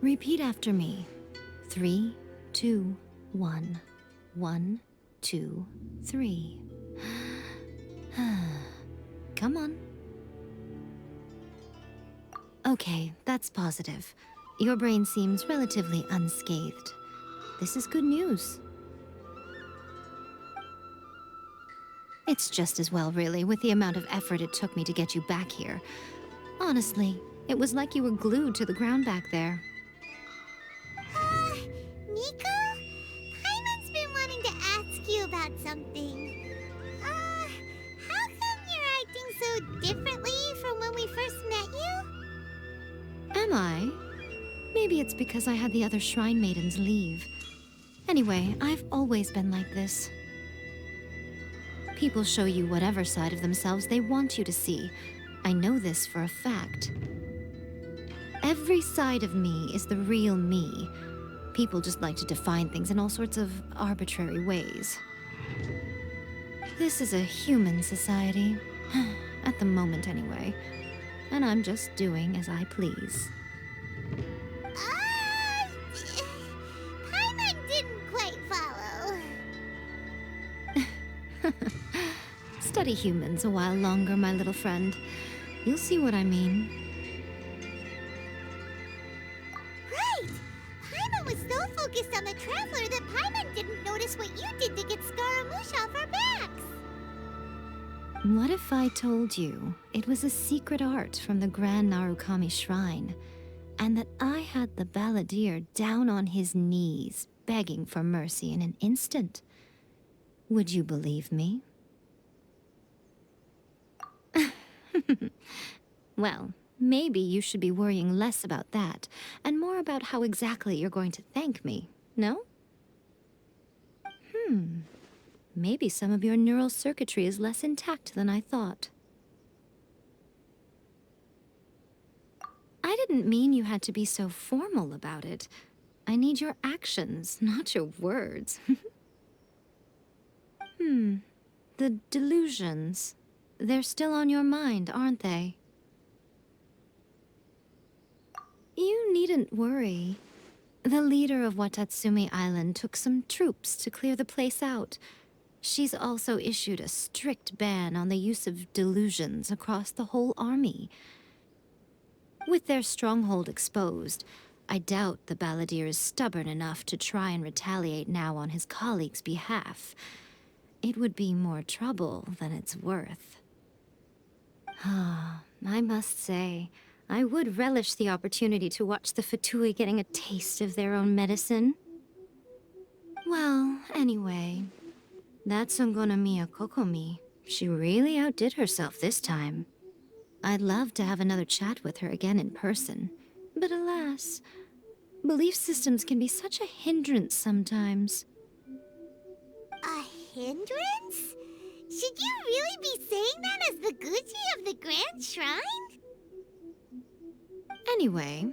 Repeat after me. 3, 2, 1. 1, 2, 3. Come on. Okay, that's positive. Your brain seems relatively unscathed. This is good news. It's just as well, really, with the amount of effort it took me to get you back here. Honestly, it was like you were glued to the ground back there. Miko? Paimon's been wanting to ask you about something. How come you're acting so differently from when we first met you? Am I? Maybe it's because I had the other shrine maidens leave. Anyway, I've always been like this. People show you whatever side of themselves they want you to see. I know this for a fact. Every side of me is the real me. People just like to define things in all sorts of arbitrary ways. This is a human society. At the moment, anyway. And I'm just doing as I please. Paimon didn't quite follow. Study humans a while longer, my little friend. You'll see what I mean. Right! Paimon was so focused on the Traveler that Paimon didn't notice what you did to get Scaramouche off our backs. What if I told you it was a secret art from the Grand Narukami Shrine, and that I had the Balladeer down on his knees, begging for mercy in an instant? Would you believe me? Well, maybe you should be worrying less about that, and more about how exactly you're going to thank me, no? Maybe some of your neural circuitry is less intact than I thought. I didn't mean you had to be so formal about it. I need your actions, not your words. The delusions. They're still on your mind, aren't they? You needn't worry. The leader of Watatsumi Island took some troops to clear the place out. She's also issued a strict ban on the use of delusions across the whole army. With their stronghold exposed, I doubt the Balladeer is stubborn enough to try and retaliate now on his colleagues' behalf. It would be more trouble than it's worth. I must say, I would relish the opportunity to watch the Fatui getting a taste of their own medicine. Well, anyway, that's Songonomiya Kokomi. She really outdid herself this time. I'd love to have another chat with her again in person, but alas, belief systems can be such a hindrance sometimes. A hindrance? Should you really be saying that as the Gucci of the Grand Shrine? Anyway,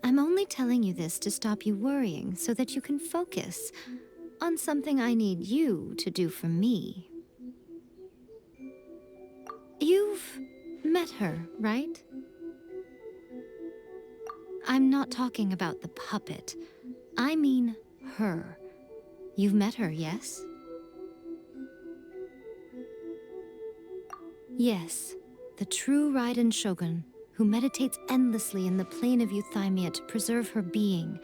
I'm only telling you this to stop you worrying so that you can focus on something I need you to do for me. You've met her, right? I'm not talking about the puppet. I mean her. You've met her, yes? Yes, the true Raiden Shogun, who meditates endlessly in the plane of euthymia to preserve her being.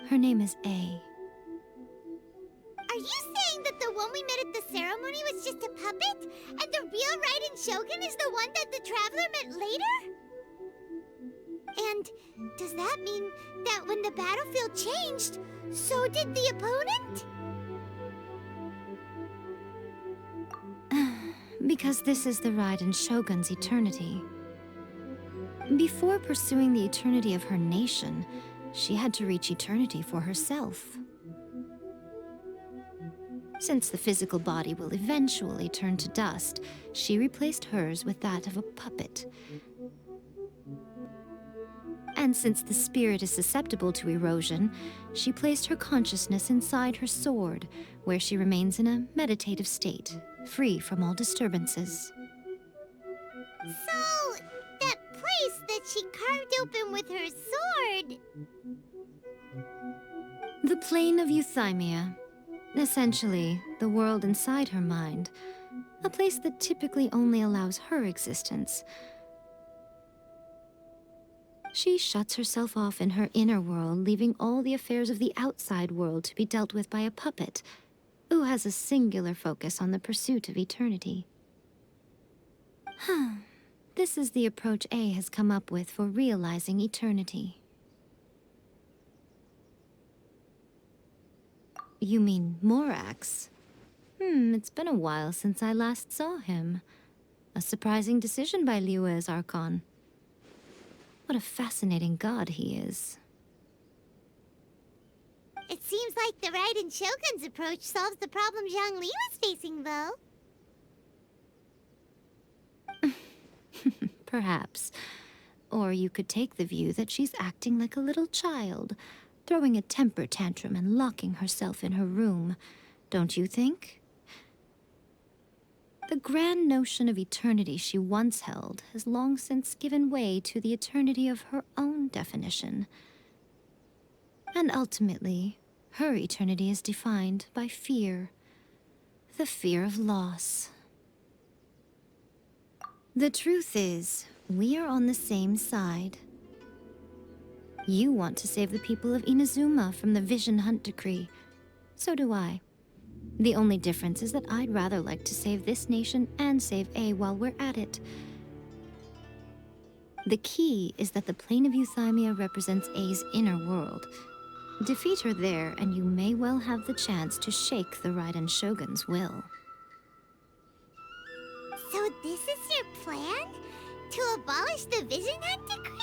Her name is Yae. Are you saying that the one we met at the ceremony was just a puppet? And the real Raiden Shogun is the one that the Traveler met later? And does that mean that when the battlefield changed, so did the opponent? Because this is the Raiden Shogun's eternity. Before pursuing the eternity of her nation, she had to reach eternity for herself. Since the physical body will eventually turn to dust, she replaced hers with that of a puppet. And since the spirit is susceptible to erosion, she placed her consciousness inside her sword, where she remains in a meditative state, free from all disturbances. So, that place that she carved open with her sword. The plane of euthymia. Essentially, the world inside her mind. A place that typically only allows her existence. She shuts herself off in her inner world, leaving all the affairs of the outside world to be dealt with by a puppet, who has a singular focus on the pursuit of eternity. This is the approach A has come up with for realizing eternity. You mean Morax? It's been a while since I last saw him. A surprising decision by Liyue's Archon. What a fascinating god he is. It seems like the Raiden Shogun's approach solves the problem Zhang Li was facing, though. Perhaps. Or you could take the view that she's acting like a little child, throwing a temper tantrum and locking herself in her room. Don't you think? The grand notion of eternity she once held has long since given way to the eternity of her own definition. And ultimately, her eternity is defined by fear. The fear of loss. The truth is, we are on the same side. You want to save the people of Inazuma from the Vision Hunt decree. So do I. The only difference is that I'd rather like to save this nation and save A while we're at it. The key is that the plane of euthymia represents A's inner world. Defeat her there, and you may well have the chance to shake the Raiden Shogun's will. So this is your plan? To abolish the Vision Hunt decree?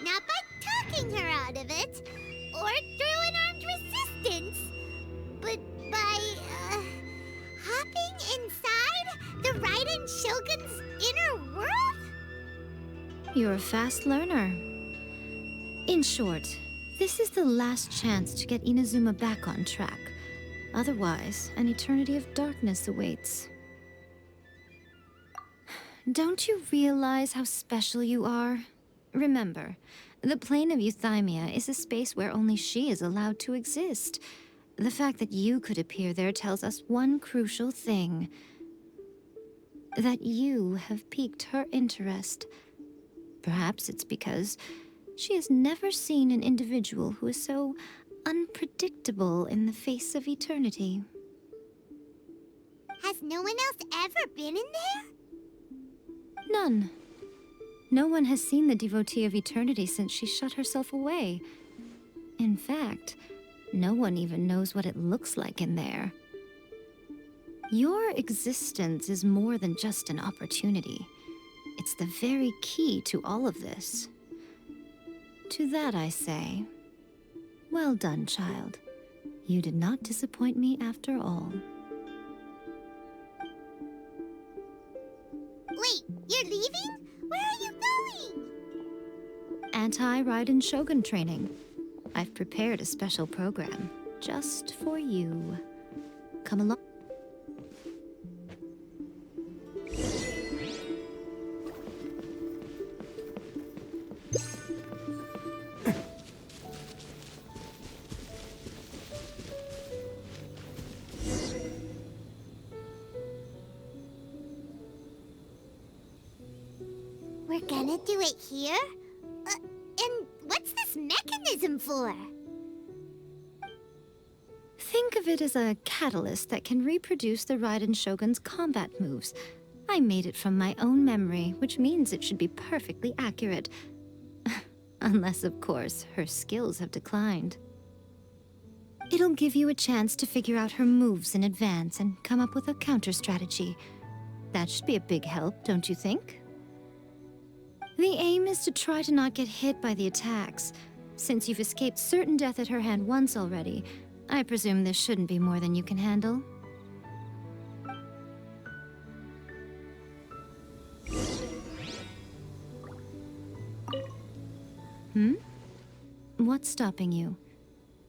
Not by talking her out of it, or through an armed resistance, but by, hopping inside the Raiden Shogun's inner world? You're a fast learner. In short, this is the last chance to get Inazuma back on track. Otherwise, an eternity of darkness awaits. Don't you realize how special you are? Remember, the plane of euthymia is a space where only she is allowed to exist. The fact that you could appear there tells us one crucial thing. That you have piqued her interest. Perhaps it's because she has never seen an individual who is so unpredictable in the face of eternity. Has no one else ever been in there? None. No one has seen the devotee of eternity since she shut herself away. In fact, no one even knows what it looks like in there. Your existence is more than just an opportunity. It's the very key to all of this. To that I say, well done, child. You did not disappoint me after all. Wait, you're leaving? Where are you going? Anti-Raiden Shogun training. I've prepared a special program just for you. Come along. We're gonna do it here? And what's this mechanism for? Think of it as a catalyst that can reproduce the Raiden Shogun's combat moves. I made it from my own memory, which means it should be perfectly accurate. Unless, of course, her skills have declined. It'll give you a chance to figure out her moves in advance and come up with a counter-strategy. That should be a big help, don't you think? The aim is to try to not get hit by the attacks. Since you've escaped certain death at her hand once already, I presume this shouldn't be more than you can handle. What's stopping you?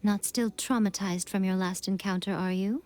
Not still traumatized from your last encounter, are you?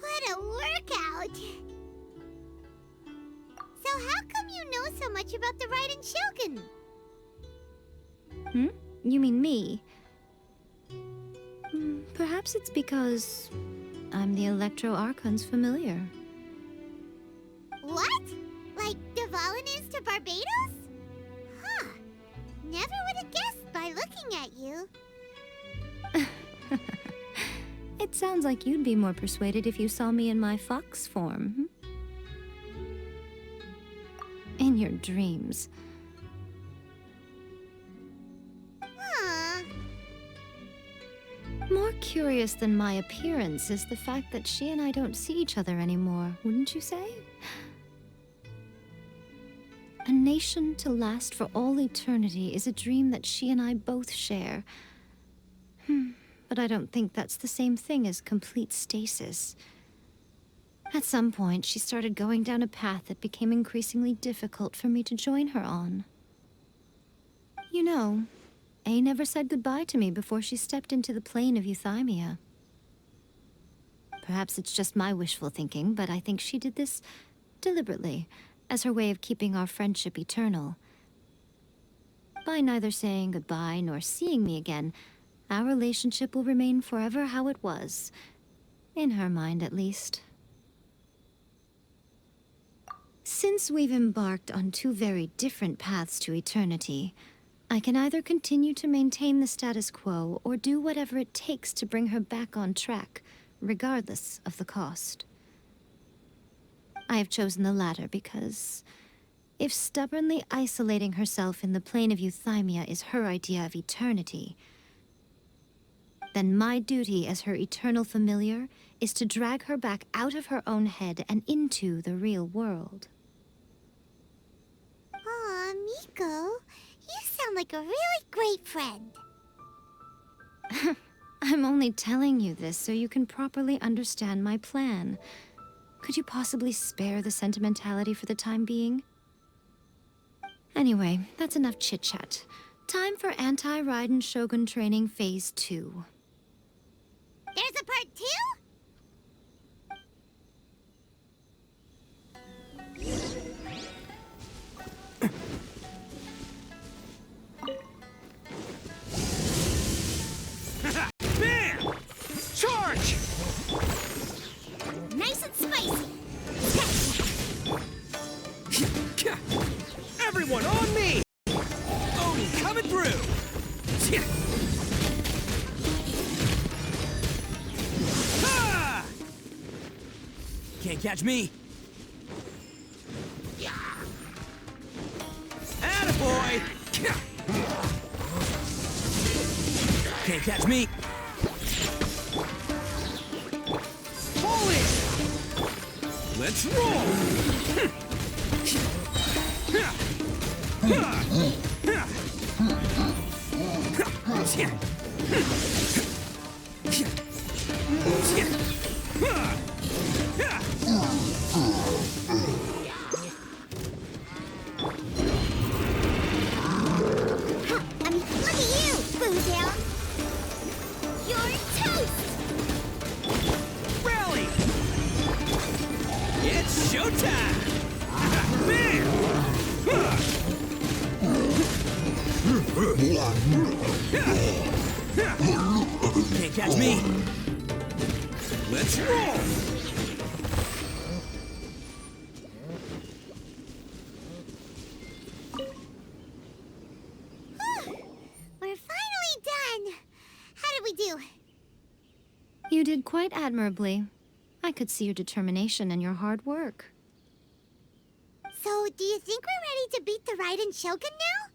What a workout! So how come you know so much about the Raiden Shogun? You mean me? Perhaps it's because I'm the Electro Archon's familiar. What? Like Devalin is to Barbados? Huh. Never would have guessed by looking at you. It sounds like you'd be more persuaded if you saw me in my fox form. In your dreams. Aww. More curious than my appearance is the fact that she and I don't see each other anymore, wouldn't you say? A nation to last for all eternity is a dream that she and I both share. But I don't think that's the same thing as complete stasis. At some point, she started going down a path that became increasingly difficult for me to join her on. You know, Yae never said goodbye to me before she stepped into the plane of euthymia. Perhaps it's just my wishful thinking, but I think she did this deliberately, as her way of keeping our friendship eternal. By neither saying goodbye nor seeing me again, our relationship will remain forever how it was. In her mind, at least. Since we've embarked on two very different paths to eternity, I can either continue to maintain the status quo or do whatever it takes to bring her back on track, regardless of the cost. I have chosen the latter because if stubbornly isolating herself in the plane of euthymia is her idea of eternity, then my duty as her eternal familiar is to drag her back out of her own head and into the real world. Aw, Miko, you sound like a really great friend. I'm only telling you this so you can properly understand my plan. Could you possibly spare the sentimentality for the time being? Anyway, that's enough chit-chat. Time for Anti-Raiden Shogun Training Phase 2. There's a part 2? Bam! Charge! Nice and spicy. Everyone on me! Oni coming through! Ha! Can't catch me! Attaboy! Can't catch me! Fall in! Let's roll! I mean, look at you, Bootail. You're toast. Rally! It's showtime! Bam! Can't catch me. Let's roll. We're finally done. How did we do? You did quite admirably. I could see your determination and your hard work. So, do you think we're ready to beat the Raiden Shogun now?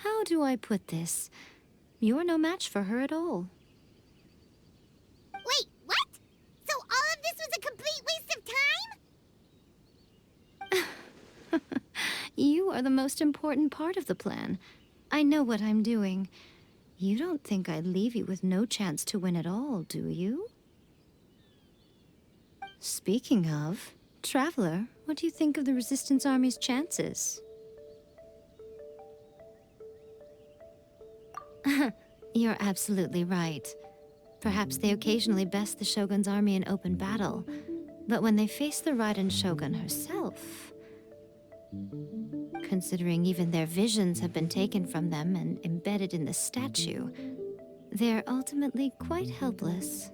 How do I put this? You're no match for her at all. Wait, what? So all of this was a complete waste of time? You are the most important part of the plan. I know what I'm doing. You don't think I'd leave you with no chance to win at all, do you? Speaking of, Traveler, what do you think of the Resistance Army's chances? You're absolutely right. Perhaps they occasionally best the Shogun's army in open battle, but when they face the Raiden Shogun herself... Considering even their visions have been taken from them and embedded in the statue, they're ultimately quite helpless.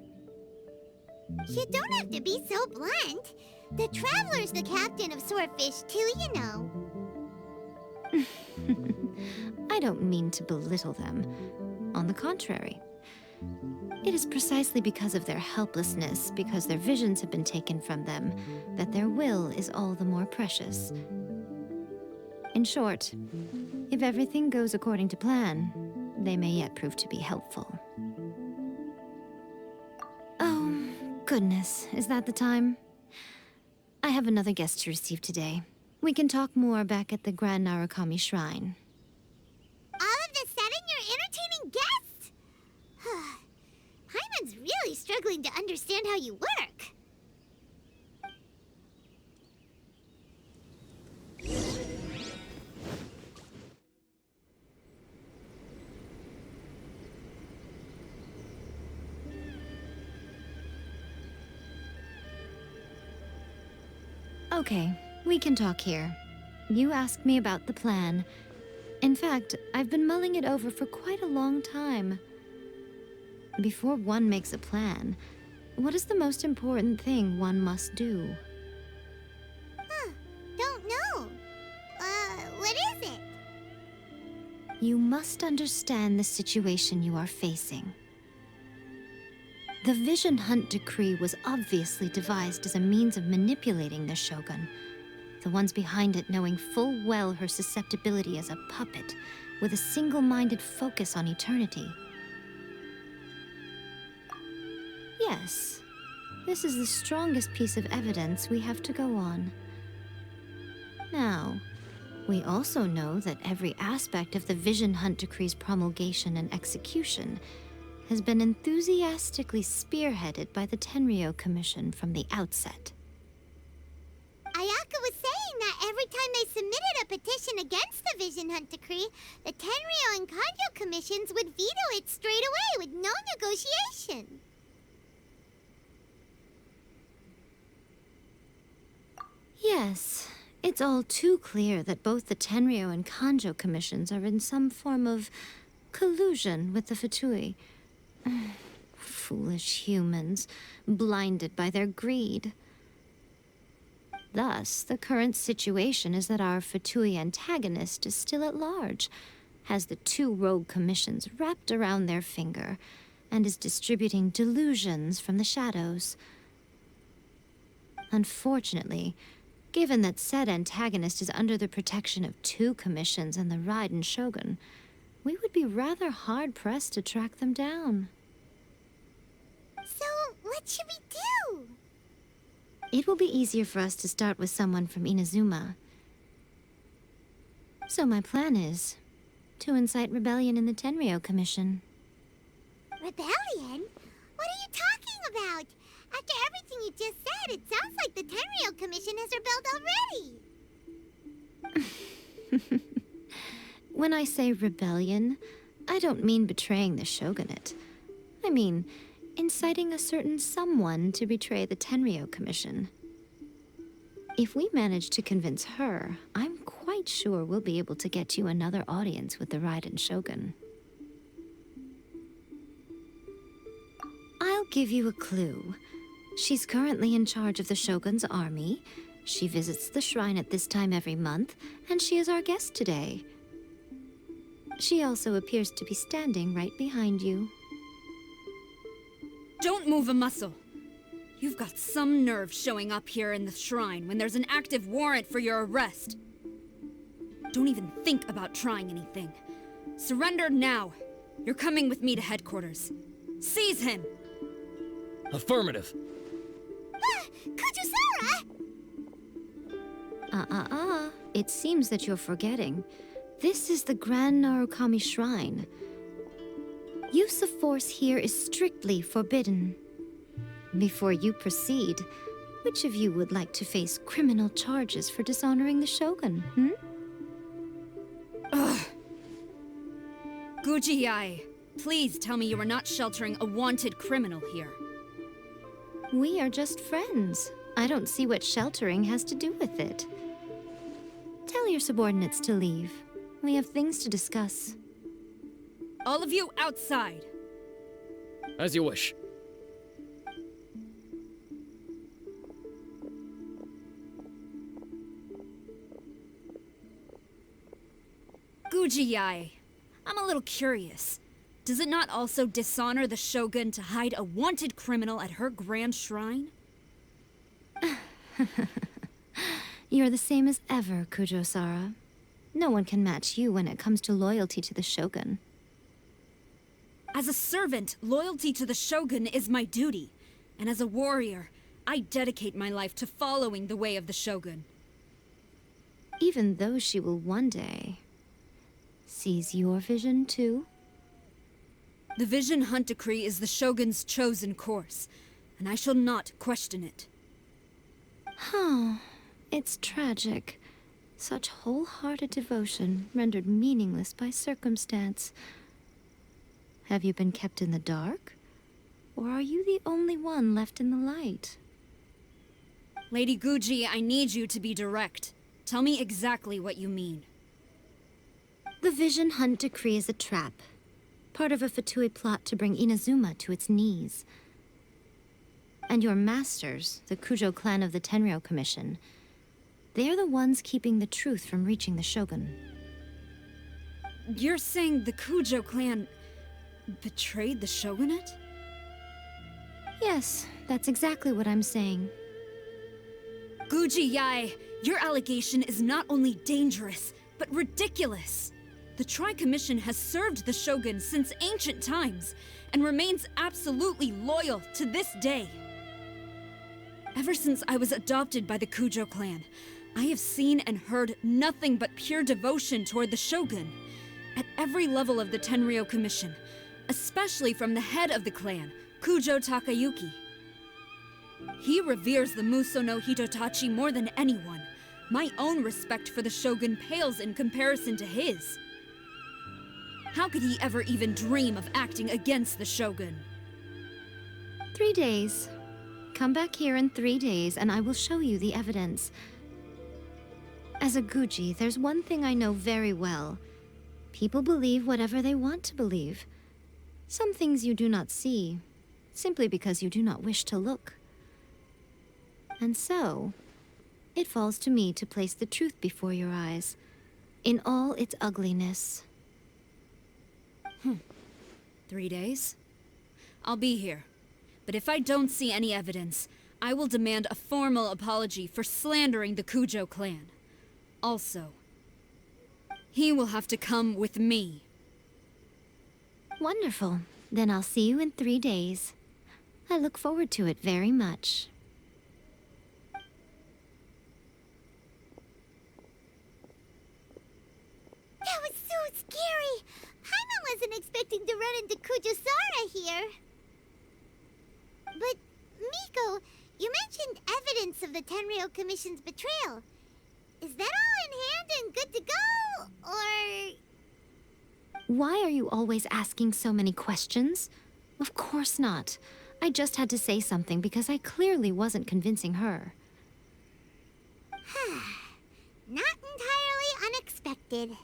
You don't have to be so blunt. The Traveler's the captain of Swordfish too, you know. I don't mean to belittle them. On the contrary. It is precisely because of their helplessness, because their visions have been taken from them, that their will is all the more precious. In short, if everything goes according to plan, they may yet prove to be helpful. Oh, goodness, is that the time? I have another guest to receive today. We can talk more back at the Grand Narukami Shrine. All of a sudden, you're entertaining guests? Paimon's really struggling to understand how you work. Okay, we can talk here. You asked me about the plan. In fact, I've been mulling it over for quite a long time. Before one makes a plan, what is the most important thing one must do? Don't know. What is it? You must understand the situation you are facing. The Vision Hunt Decree was obviously devised as a means of manipulating the Shogun, the ones behind it knowing full well her susceptibility as a puppet, with a single-minded focus on eternity. Yes, this is the strongest piece of evidence we have to go on. Now, we also know that every aspect of the Vision Hunt Decree's promulgation and execution has been enthusiastically spearheaded by the Tenryou Commission from the outset. Ayaka was saying that every time they submitted a petition against the Vision Hunt Decree, the Tenryou and Kanjo commissions would veto it straight away with no negotiation. Yes, it's all too clear that both the Tenryou and Kanjo commissions are in some form of collusion with the Fatui. Foolish humans, blinded by their greed. Thus, the current situation is that our Fatui antagonist is still at large, has the two rogue commissions wrapped around their finger, and is distributing delusions from the shadows. Unfortunately, given that said antagonist is under the protection of two commissions and the Raiden Shogun, we would be rather hard-pressed to track them down. So, what should we do? It will be easier for us to start with someone from Inazuma. So my plan is to incite rebellion in the Tenryou Commission. Rebellion? What are you talking about? After everything you just said, it sounds like the Tenryou Commission has rebelled already. When I say rebellion, I don't mean betraying the shogunate. I mean inciting a certain someone to betray the Tenryou Commission. If we manage to convince her, I'm quite sure we'll be able to get you another audience with the Raiden Shogun. give you a clue. She's currently in charge of the Shogun's army. She visits the shrine at this time every month, and she is our guest today. She also appears to be standing right behind you. Don't move a muscle. You've got some nerve showing up here in the shrine when there's an active warrant for your arrest. Don't even think about trying anything. Surrender now. You're coming with me to headquarters. Seize him! Affirmative. Kujusara! It seems that you're forgetting. This is the Grand Narukami Shrine. Use of force here is strictly forbidden. Before you proceed, which of you would like to face criminal charges for dishonoring the Shogun, Ugh. Guji Yae, please tell me you are not sheltering a wanted criminal here. We are just friends. I don't see what sheltering has to do with it. Tell your subordinates to leave. We have things to discuss. All of you outside! As you wish. Guji Yae, I'm a little curious. Does it not also dishonor the Shogun to hide a wanted criminal at her grand shrine? You're the same as ever, Kujo-Sara. No one can match you when it comes to loyalty to the Shogun. As a servant, loyalty to the Shogun is my duty. And as a warrior, I dedicate my life to following the way of the Shogun. Even though she will one day seize your vision too? The Vision Hunt Decree is the Shogun's chosen course, and I shall not question it. It's tragic. Such wholehearted devotion rendered meaningless by circumstance. Have you been kept in the dark? Or are you the only one left in the light? Lady Guji, I need you to be direct. Tell me exactly what you mean. The Vision Hunt Decree is a trap. Part of a Fatui plot to bring Inazuma to its knees. And your masters, the Kujo clan of the Tenryou Commission, they're the ones keeping the truth from reaching the Shogun. You're saying the Kujo clan betrayed the Shogunate? Yes, that's exactly what I'm saying. Guji Yae, your allegation is not only dangerous, but ridiculous. The Tri-Commission has served the Shogun since ancient times, and remains absolutely loyal to this day. Ever since I was adopted by the Kujo clan, I have seen and heard nothing but pure devotion toward the Shogun, at every level of the Tenryou Commission, especially from the head of the clan, Kujo Takayuki. He reveres the Muso no Hitotachi more than anyone. My own respect for the Shogun pales in comparison to his. How could he ever even dream of acting against the Shogun? 3 days. Come back here in 3 days and I will show you the evidence. As a Guji, there's one thing I know very well. People believe whatever they want to believe. Some things you do not see, simply because you do not wish to look. And so, it falls to me to place the truth before your eyes, in all its ugliness. 3 days? I'll be here. But if I don't see any evidence, I will demand a formal apology for slandering the Kujo clan. Also, he will have to come with me. Wonderful. Then I'll see you in 3 days. I look forward to it very much. That was so scary! Paimon wasn't expecting to run into Kujusara here. But, Miko, you mentioned evidence of the Tenryou Commission's betrayal. Is that all in hand and good to go, or...? Why are you always asking so many questions? Of course not. I just had to say something because I clearly wasn't convincing her. Not entirely unexpected.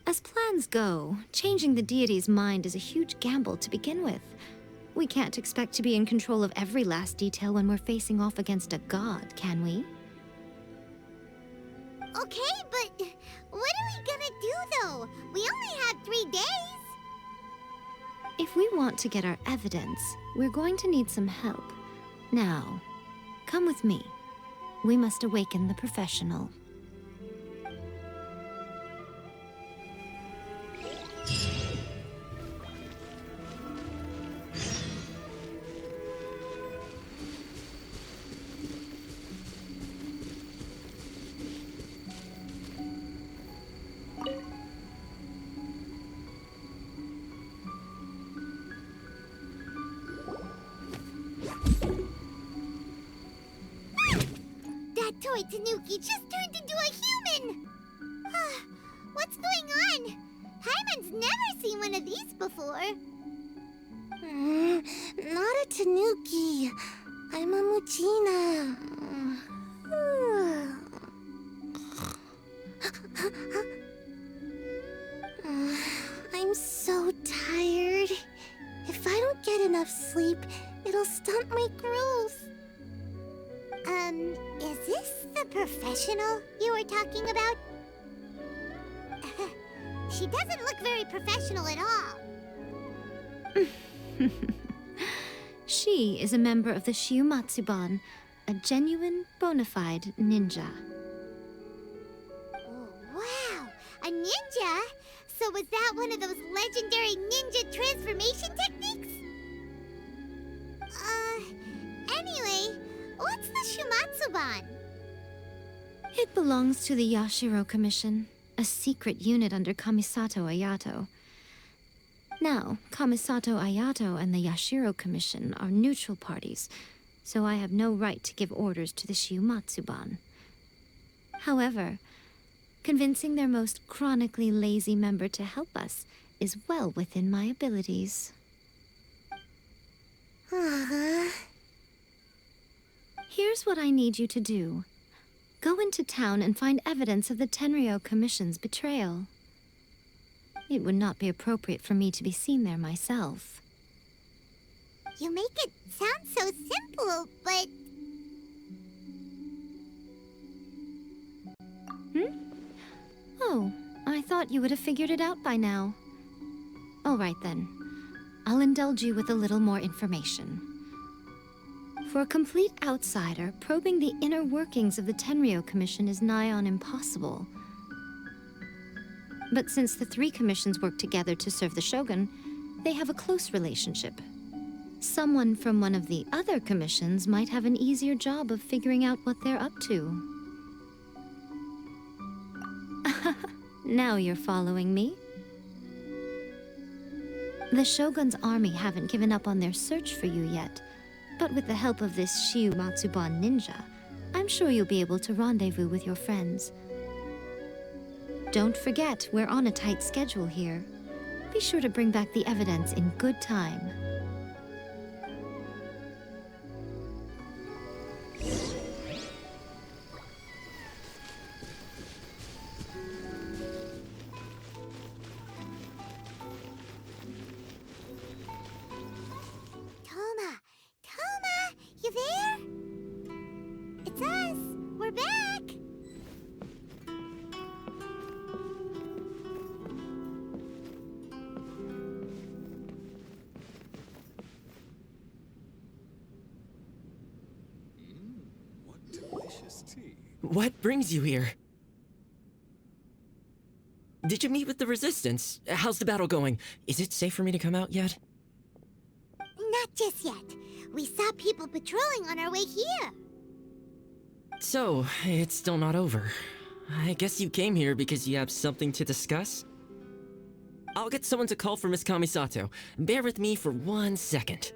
As plans go, changing the deity's mind is a huge gamble to begin with. We can't expect to be in control of every last detail when we're facing off against a god, can we? Okay, but what are we gonna do, though? We only have 3 days. If we want to get our evidence, we're going to need some help. Now, come with me. We must awaken the professional. That toy Tanuki just turned into a human! What's going on? Paimon's never seen one of these before. Not a Tanuki. I'm a Muchina. I'm so tired. If I don't get enough sleep, it'll stunt my growth. Is this the professional you were talking about? She doesn't look very professional at all. She is a member of the Shiumatsuban, a genuine, bona fide ninja. Oh, wow! A ninja? So was that one of those legendary ninja transformation techniques? Anyway, what's the Shiumatsuban? It belongs to the Yashiro Commission, a secret unit under Kamisato Ayato. Now, Kamisato Ayato and the Yashiro Commission are neutral parties, so I have no right to give orders to the Shiumatsuban. However, convincing their most chronically lazy member to help us is well within my abilities. Here's what I need you to do. Go into town and find evidence of the Tenryou Commission's betrayal. It would not be appropriate for me to be seen there myself. You make it sound so simple, but... Oh, I thought you would have figured it out by now. All right then. I'll indulge you with a little more information. For a complete outsider, probing the inner workings of the Tenryou Commission is nigh on impossible. But since the 3 commissions work together to serve the shogun, they have a close relationship. Someone from one of the other commissions might have an easier job of figuring out what they're up to. Now you're following me. The shogun's army haven't given up on their search for you yet, but with the help of this Shiumatsuban ninja, I'm sure you'll be able to rendezvous with your friends. Don't forget, we're on a tight schedule here. Be sure to bring back the evidence in good time. Toma, you there? It's us. We're back. What delicious tea. What brings you here? Did you meet with the Resistance? How's the battle going? Is it safe for me to come out yet? Not just yet. We saw people patrolling on our way here. So, it's still not over. I guess you came here because you have something to discuss? I'll get someone to call for Miss Kamisato. Bear with me for 1 second.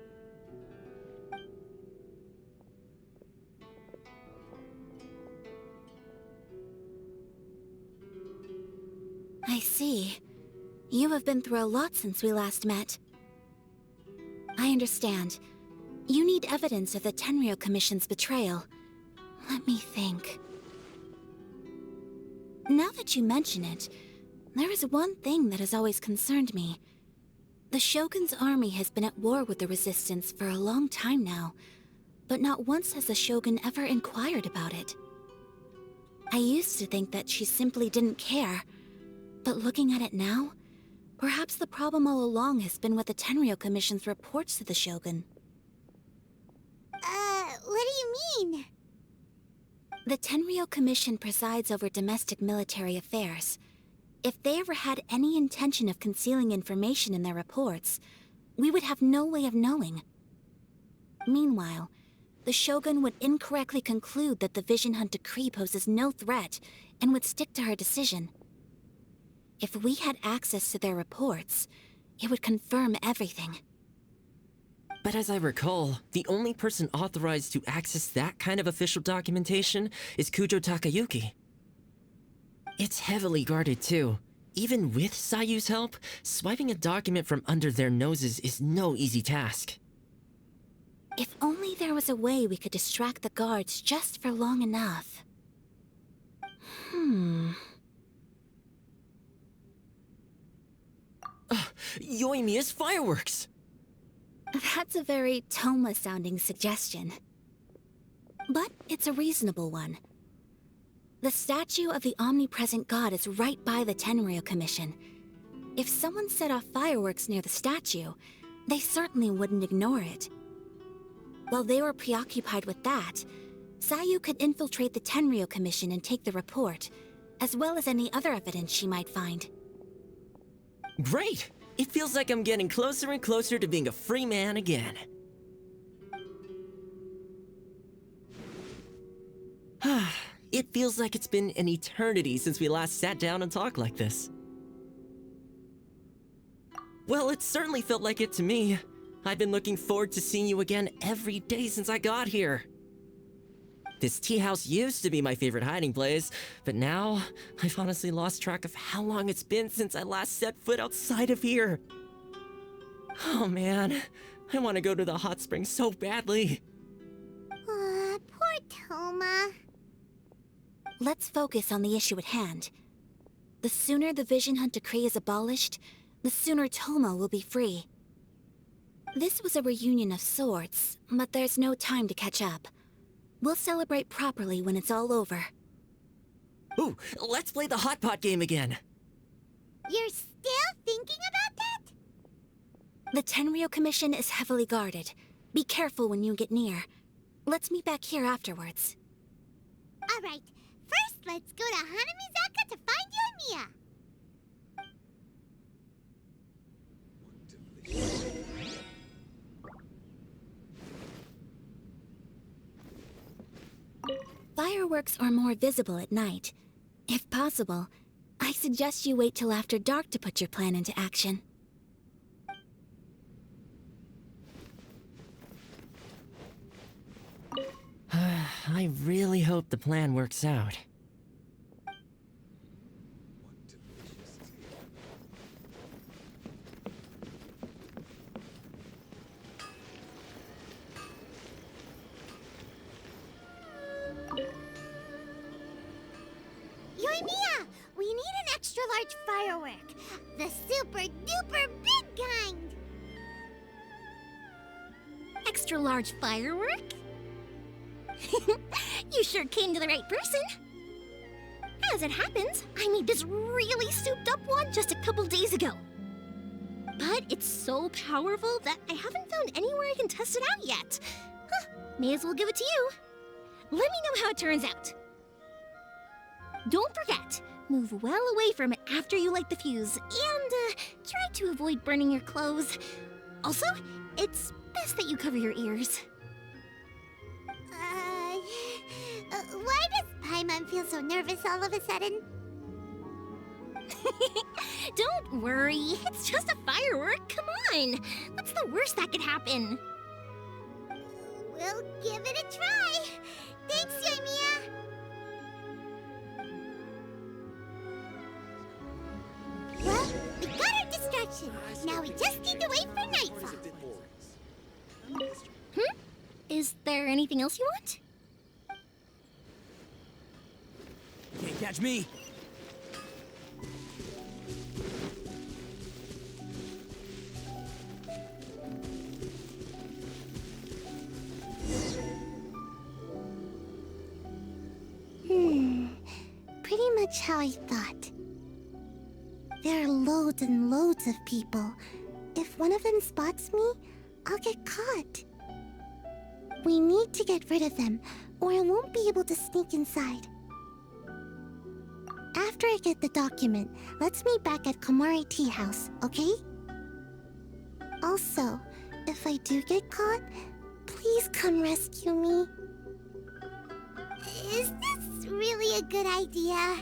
I see. You have been through a lot since we last met. I understand. You need evidence of the Tenryou Commission's betrayal. Let me think. Now that you mention it, there is one thing that has always concerned me. The The Shogun's army has been at war with the Resistance for a long time now, but not once has the Shogun ever inquired about it. I used to think that she simply didn't care, but looking at it now, perhaps the problem all along has been with the Tenryou Commission's reports to the Shogun. What do you mean? The Tenryou Commission presides over domestic military affairs. If they ever had any intention of concealing information in their reports, we would have no way of knowing. Meanwhile, the Shogun would incorrectly conclude that the Vision Hunt decree poses no threat and would stick to her decision. If we had access to their reports, it would confirm everything. But as I recall, the only person authorized to access that kind of official documentation is Kujo Takayuki. It's heavily guarded too. Even with Sayu's help, swiping a document from under their noses is no easy task. If only there was a way we could distract the guards just for long enough. Yoimiya's fireworks! That's a very Toma-sounding suggestion. But it's a reasonable one. The statue of the omnipresent god is right by the Tenryou Commission. If someone set off fireworks near the statue, they certainly wouldn't ignore it. While they were preoccupied with that, Sayu could infiltrate the Tenryou Commission and take the report, as well as any other evidence she might find. Great! It feels like I'm getting closer and closer to being a free man again. It feels like it's been an eternity since we last sat down and talked like this. Well, it certainly felt like it to me. I've been looking forward to seeing you again every day since I got here. This tea house used to be my favorite hiding place, but now I've honestly lost track of how long it's been since I last set foot outside of here. Oh man, I want to go to the hot springs so badly. Poor Toma. Let's focus on the issue at hand. The sooner the Vision Hunt decree is abolished, the sooner Toma will be free. This was a reunion of sorts, but there's no time to catch up. We'll celebrate properly when it's all over. Ooh, let's play the hot pot game again. You're still thinking about that? The Tenryou Commission is heavily guarded. Be careful when you get near. Let's meet back here afterwards. Alright, first let's go to Hanamizaka to find Yoimiya. Fireworks are more visible at night. If possible, I suggest you wait till after dark to put your plan into action. I really hope the plan works out. Yoimiya, we need an extra large firework. The super duper big kind. Extra large firework? You sure came to the right person. As it happens, I made this really souped up one just a couple days ago. But it's so powerful that I haven't found anywhere I can test it out yet. May as well give it to you. Let me know how it turns out. Don't forget, move well away from it after you light the fuse, and try to avoid burning your clothes. Also, it's best that you cover your ears. Why does Paimon feel so nervous all of a sudden? Don't worry, it's just a firework, come on! What's the worst that could happen? We'll give it a try. Thanks, Yoimiya. Well, we got our distraction. Now we just need to wait for nightfall. Is there anything else you want? Can't catch me. much how I thought. There are loads and loads of people. If one of them spots me, I'll get caught. We need to get rid of them, or I won't be able to sneak inside. After I get the document, let's meet back at Komari Tea House, okay? Also, if I do get caught, please come rescue me. Is this really a good idea?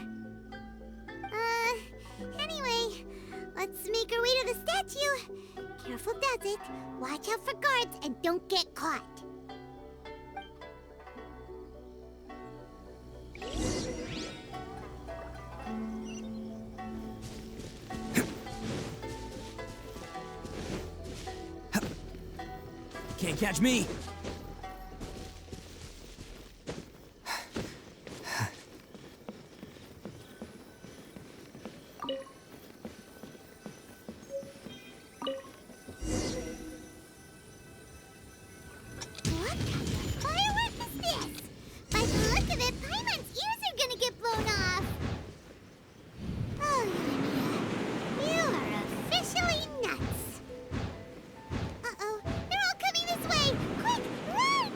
Anyway, let's make our way to the statue. Careful does it. Watch out for guards and don't get caught. Can't catch me! What kind of firework is this? By the look of it, Paimon's ears are gonna get blown off. Oh, Euthymia, you are officially nuts. Uh-oh, they're all coming this way! Quick, run!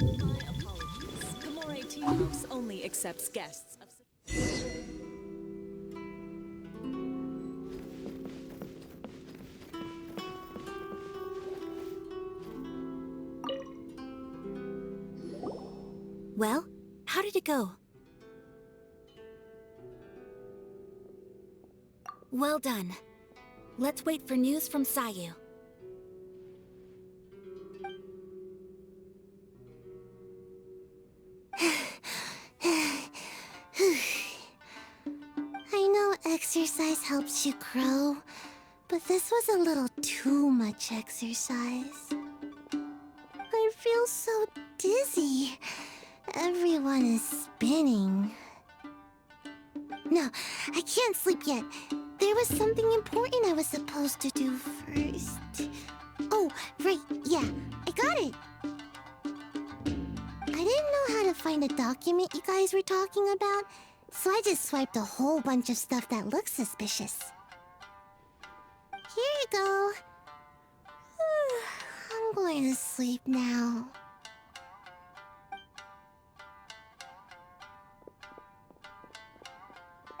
My apologies. Komari Tea House only accepts guests of... Well, how did it go? Well done. Let's wait for news from Sayu. I know exercise helps you grow, but this was a little too much exercise. I feel so dizzy. Everyone is spinning. No, I can't sleep yet. There was something important I was supposed to do first. Oh, right, yeah, I got it. I didn't know how to find a document you guys were talking about, so I just swiped a whole bunch of stuff that looks suspicious. Here you go. I'm going to sleep now.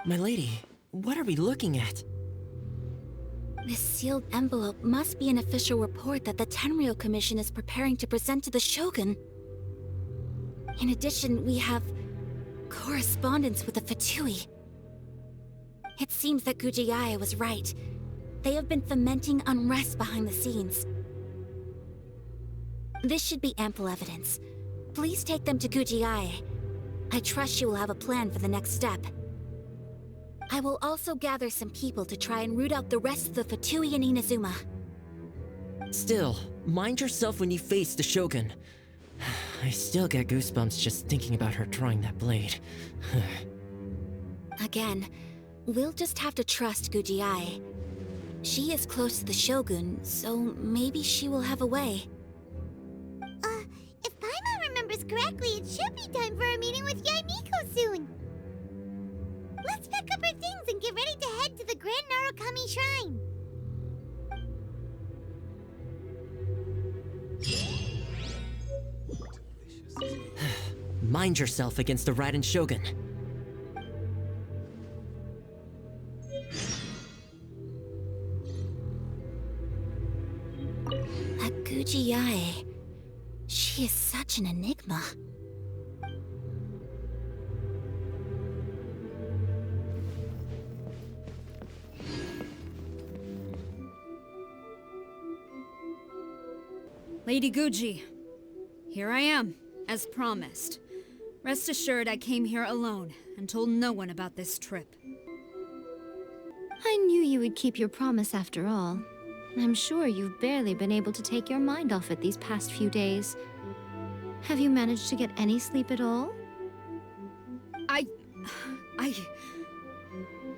My lady, what are we looking at? This sealed envelope must be an official report that the Tenryou Commission is preparing to present to the Shogun. In addition, we have correspondence with the Fatui. It seems that Yae was right. They have been fomenting unrest behind the scenes. This should be ample evidence. Please take them to Yae. I trust she will have a plan for the next step. I will also gather some people to try and root out the rest of the Fatui and Inazuma. Still, mind yourself when you face the Shogun. I still get goosebumps just thinking about her drawing that blade. Again, we'll just have to trust Yae. She is close to the Shogun, so maybe she will have a way. If Paimon remembers correctly, it should be time for a meeting with Yae Miko soon. Let's pack up our things and get ready to head to the Grand Narukami Shrine. Mind yourself against the Raiden Shogun. That Yae, she is such an enigma. Lady Guji, here I am, as promised. Rest assured I came here alone and told no one about this trip. I knew you would keep your promise after all. I'm sure you've barely been able to take your mind off it these past few days. Have you managed to get any sleep at all?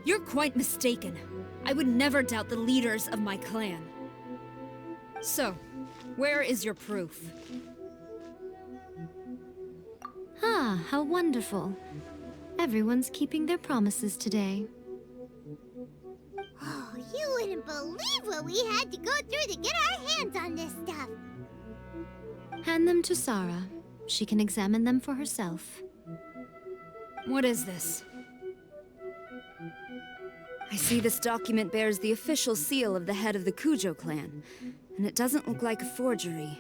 You're quite mistaken. I would never doubt the leaders of my clan. So, where is your proof? Ah, how wonderful. Everyone's keeping their promises today. Oh, you wouldn't believe what we had to go through to get our hands on this stuff. Hand them to Sarah. She can examine them for herself. What is this? I see this document bears the official seal of the head of the Kujo clan, and it doesn't look like a forgery.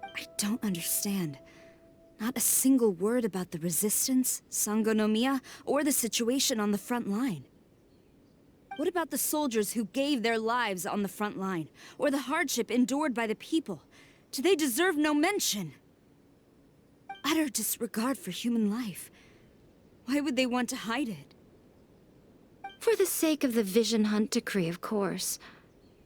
I don't understand. Not a single word about the resistance, Sangonomiya, or the situation on the front line. What about the soldiers who gave their lives on the front line, or the hardship endured by the people? Do they deserve no mention? Utter disregard for human life. Why would they want to hide it? For the sake of the Vision Hunt decree, of course.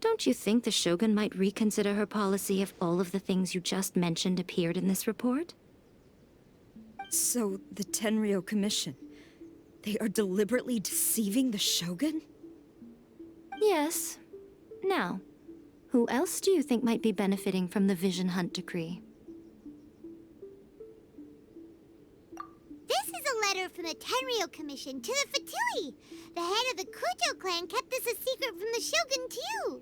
Don't you think the Shogun might reconsider her policy if all of the things you just mentioned appeared in this report? So, the Tenryou Commission, they are deliberately deceiving the Shogun? Yes. Now, who else do you think might be benefiting from the Vision Hunt decree? This is a letter from the Tenryou Commission to the Fatui. The head of the Kujo clan kept this a secret from the Shogun, too.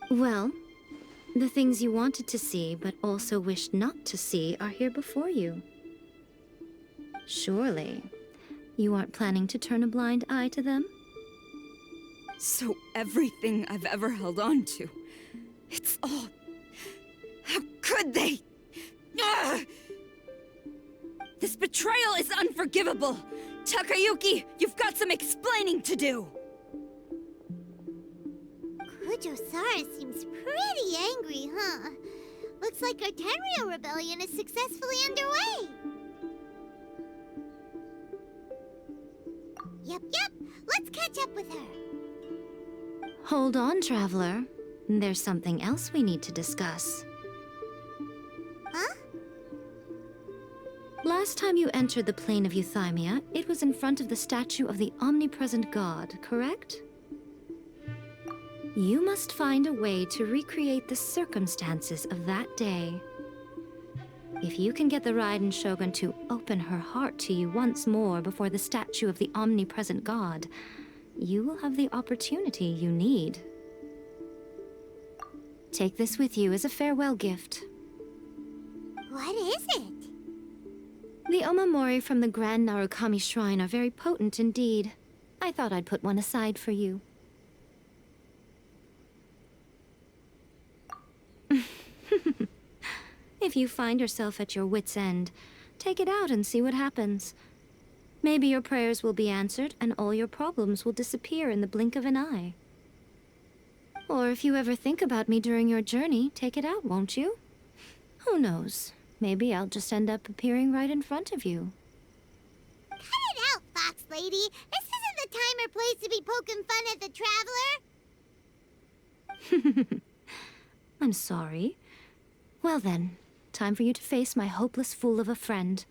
Well, the things you wanted to see but also wished not to see are here before you. Surely, you aren't planning to turn a blind eye to them? So everything I've ever held on to, it's all... How could they? Ugh! This betrayal is unforgivable! Takayuki, you've got some explaining to do! Kujo-Sara seems pretty angry, huh? Looks like our Tenryou rebellion is successfully underway. Yep. Let's catch up with her. Hold on, Traveler. There's something else we need to discuss. Huh? Last time you entered the plane of euthymia, it was in front of the statue of the Omnipresent God, correct? You must find a way to recreate the circumstances of that day. If you can get the Raiden Shogun to open her heart to you once more before the statue of the Omnipresent God, you will have the opportunity you need. Take this with you as a farewell gift. What is it? The omamori from the Grand Narukami Shrine are very potent indeed. I thought I'd put one aside for you. If you find yourself at your wit's end, take it out and see what happens. Maybe your prayers will be answered and all your problems will disappear in the blink of an eye. Or if you ever think about me during your journey, take it out, won't you? Who knows? Maybe I'll just end up appearing right in front of you. Cut it out, Fox Lady. This isn't the time or place to be poking fun at the Traveler. I'm sorry. Well then, time for you to face my hopeless fool of a friend.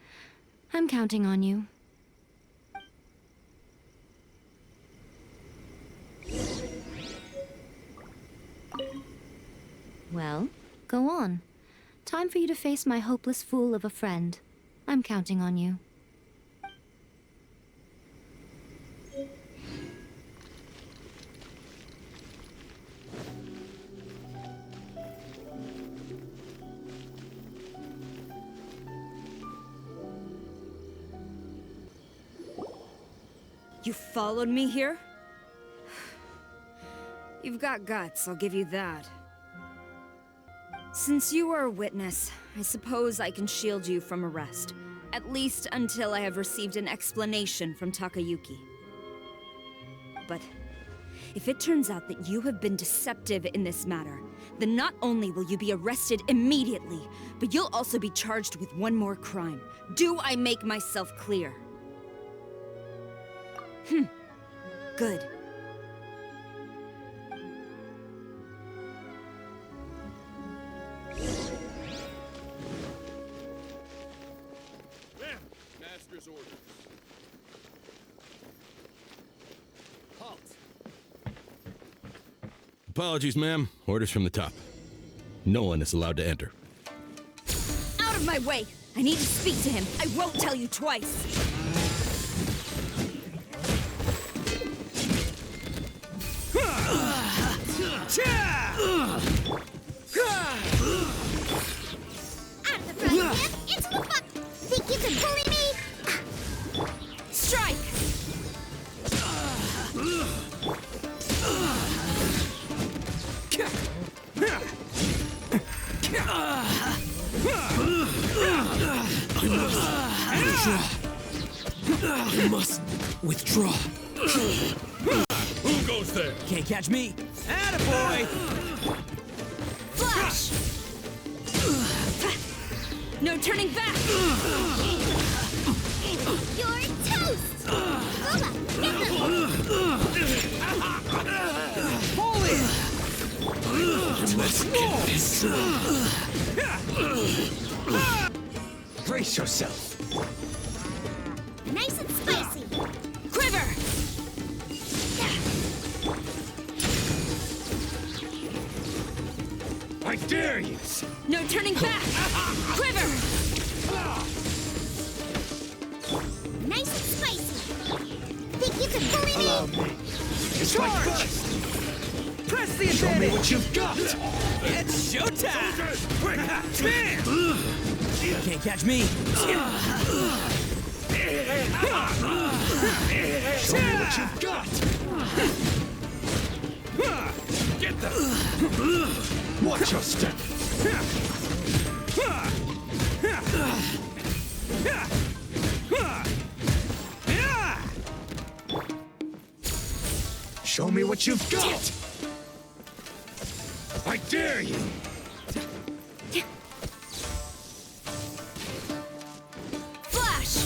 I'm counting on you. Well, go on. Time for you to face my hopeless fool of a friend. I'm counting on you. You followed me here? You've got guts, I'll give you that. Since you are a witness, I suppose I can shield you from arrest. At least until I have received an explanation from Takayuki. But if it turns out that you have been deceptive in this matter, then not only will you be arrested immediately, but you'll also be charged with one more crime. Do I make myself clear? Good. Halt! Apologies, ma'am. Orders from the top. No one is allowed to enter. Out of my way! I need to speak to him. I won't tell you twice. Out of the front, Whip! Into the fuck! Think you can bully me? Strike! I must withdraw. Who goes there? Can't catch me. Attaboy! Flash! No turning back! You're toast! Lola, get them! Pull in! Let's get this. Brace yourself. Nice and spicy! Quiver! I dare you! No turning back! Quiver! Nice and spicy! Think you can bully me? Charge! Press the advantage! Show me what you've got! It's showtime! Can't catch me! Show me what you've got! Get them! Watch your step! Show me what you've got! I dare you! Flash!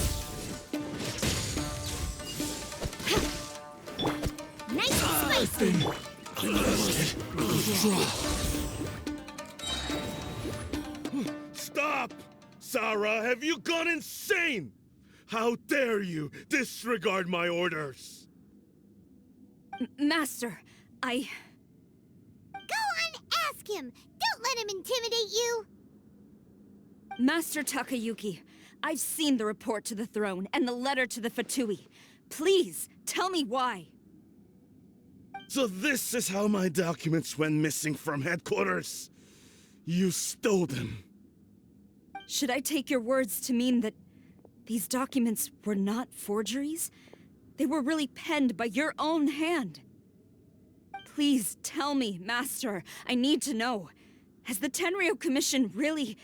Nice and spicy! Stop! Sarah, have you gone insane? How dare you disregard my orders? Master, I... Go on, ask him! Don't let him intimidate you! Master Takayuki, I've seen the report to the throne and the letter to the Fatui. Please, tell me why. So this is how my documents went missing from headquarters. You stole them. Should I take your words to mean that these documents were not forgeries? They were really penned by your own hand. Please tell me, Master. I need to know. Has the Tenryou Commission really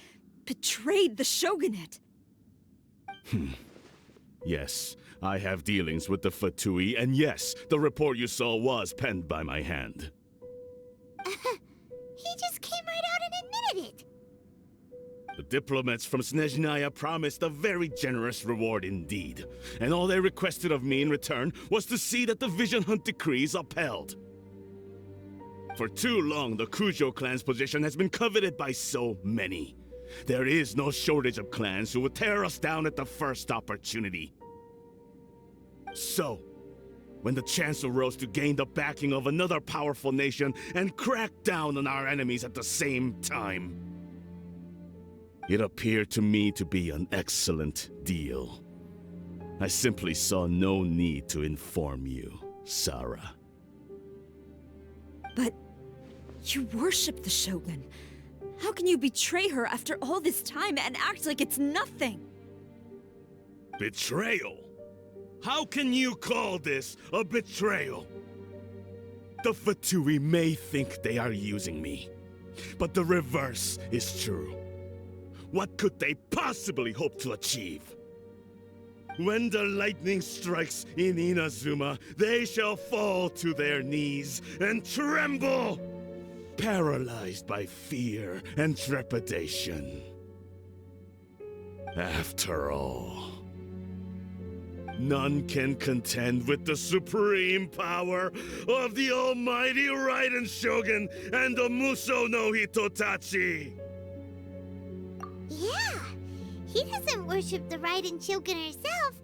betrayed the shogunate? Yes, I have dealings with the Fatui, and yes, the report you saw was penned by my hand. He just came right out and admitted it! The diplomats from Snezhnaya promised a very generous reward indeed, and all they requested of me in return was to see that the Vision Hunt decrees upheld. For too long, the Kujo clan's position has been coveted by so many. There is no shortage of clans who would tear us down at the first opportunity. So, when the chance arose to gain the backing of another powerful nation and crack down on our enemies at the same time, it appeared to me to be an excellent deal. I simply saw no need to inform you, Sarah. But you worship the Shogun. How can you betray her after all this time and act like it's nothing? Betrayal? How can you call this a betrayal? The Fatui may think they are using me, but the reverse is true. What could they possibly hope to achieve? When the lightning strikes in Inazuma, they shall fall to their knees and tremble, paralyzed by fear and trepidation. After all, none can contend with the supreme power of the almighty Raiden Shogun and the Muso no Hitotachi! Yeah, he doesn't worship the Raiden Shogun herself,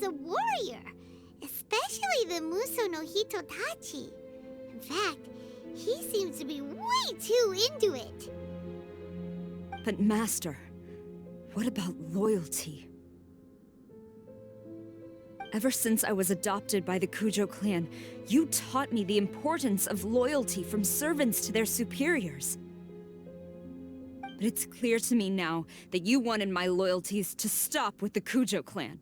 as a warrior, especially the Muso no Hitotachi. In fact, he seems to be way too into it. But Master, what about loyalty? Ever since I was adopted by the Kujo clan, you taught me the importance of loyalty from servants to their superiors. But it's clear to me now that you wanted my loyalties to stop with the Kujo clan.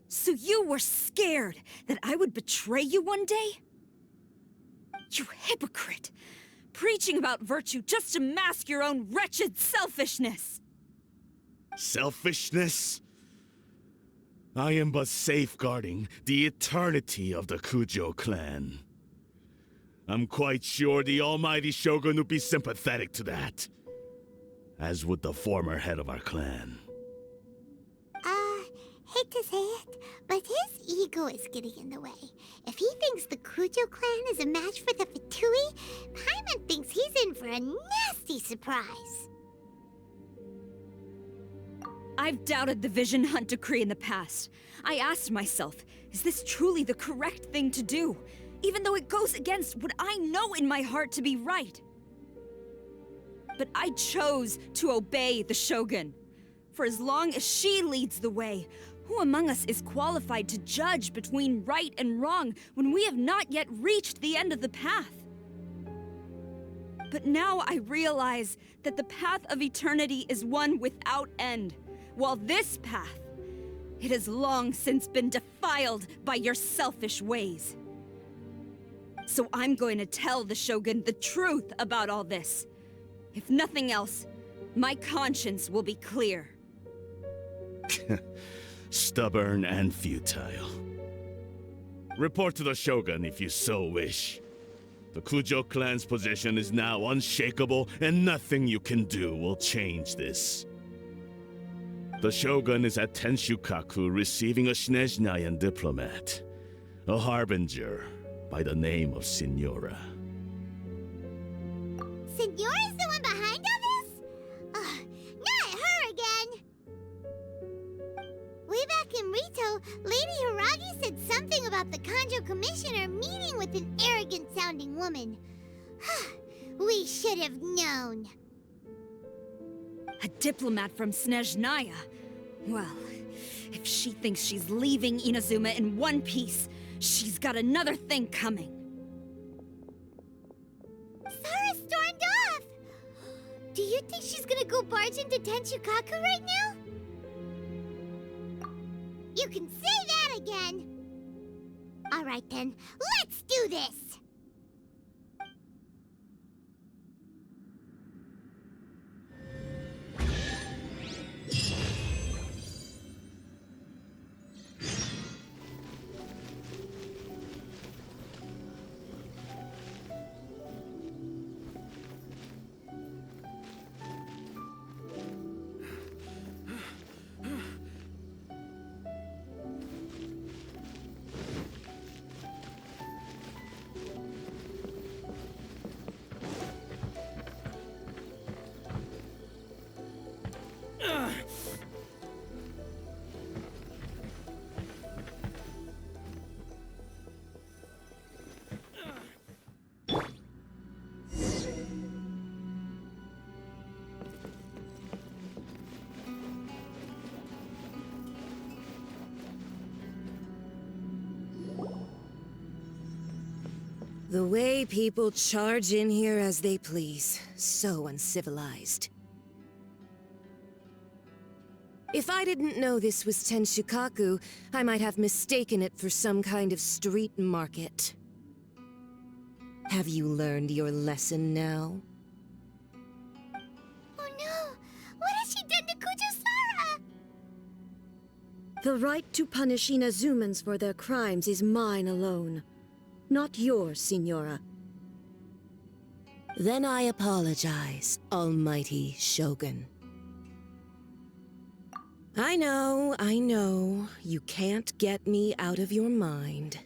So you were scared that I would betray you one day? You hypocrite! Preaching about virtue just to mask your own wretched selfishness! Selfishness? I am but safeguarding the eternity of the Kujo clan. I'm quite sure the almighty Shogun would be sympathetic to that. As would the former head of our clan. Hate to say it, but his ego is getting in the way. If he thinks the Kujo clan is a match for the Fatui, Paimon thinks he's in for a nasty surprise. I've doubted the Vision Hunt decree in the past. I asked myself, is this truly the correct thing to do? Even though it goes against what I know in my heart to be right. But I chose to obey the Shogun. For as long as she leads the way, who among us is qualified to judge between right and wrong when we have not yet reached the end of the path? But now I realize that the path of eternity is one without end, while this path, it has long since been defiled by your selfish ways. So I'm going to tell the Shogun the truth about all this. If nothing else, my conscience will be clear. Stubborn and futile. Report to the Shogun if you so wish. The Kujo clan's position is now unshakable, and nothing you can do will change this. The Shogun is at Tenshukaku receiving a Snezhnayan diplomat, a harbinger by the name of Signora. Signora's the one behind all this? Not her again! Way back in Rito, Lady Hiragi said something about the Kanjo Commissioner meeting with an arrogant-sounding woman. We should have known. A diplomat from Snezhnaya? Well, if she thinks she's leaving Inazuma in one piece, she's got another thing coming. Sara stormed off! Do you think she's gonna go barge into Tenshukaku right now? You can say that again! Alright then, let's do this! The way people charge in here as they please. So uncivilized. If I didn't know this was Tenshukaku, I might have mistaken it for some kind of street market. Have you learned your lesson now? Oh no! What has she done to Kujo-Sara? The right to punish Inazumans for their crimes is mine alone. Not yours, Signora. Then I apologize, Almighty Shogun. I know, you can't get me out of your mind.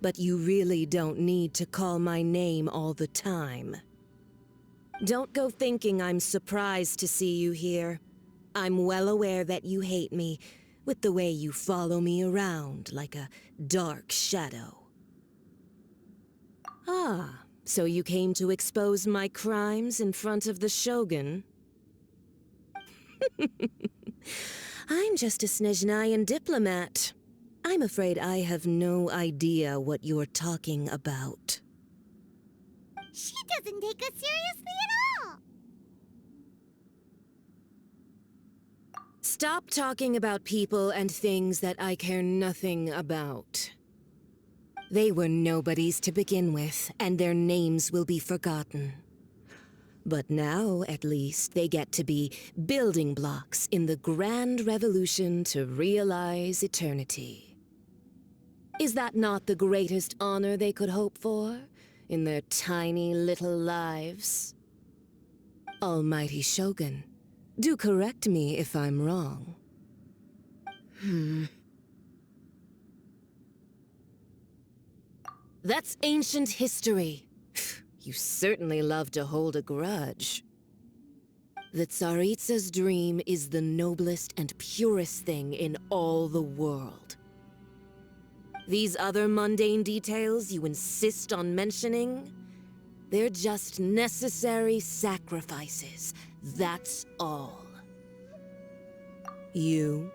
But you really don't need to call my name all the time. Don't go thinking I'm surprised to see you here. I'm well aware that you hate me, with the way you follow me around like a dark shadow. Ah, so you came to expose my crimes in front of the Shogun? I'm just a Snezhnayan diplomat. I'm afraid I have no idea what you're talking about. She doesn't take us seriously at all! Stop talking about people and things that I care nothing about. They were nobodies to begin with, and their names will be forgotten. But now, at least, they get to be building blocks in the grand revolution to realize eternity. Is that not the greatest honor they could hope for in their tiny little lives? Almighty Shogun, do correct me if I'm wrong. That's ancient history. You certainly love to hold a grudge. The Tsaritsa's dream is the noblest and purest thing in all the world. These other mundane details you insist on mentioning, they're just necessary sacrifices, that's all. You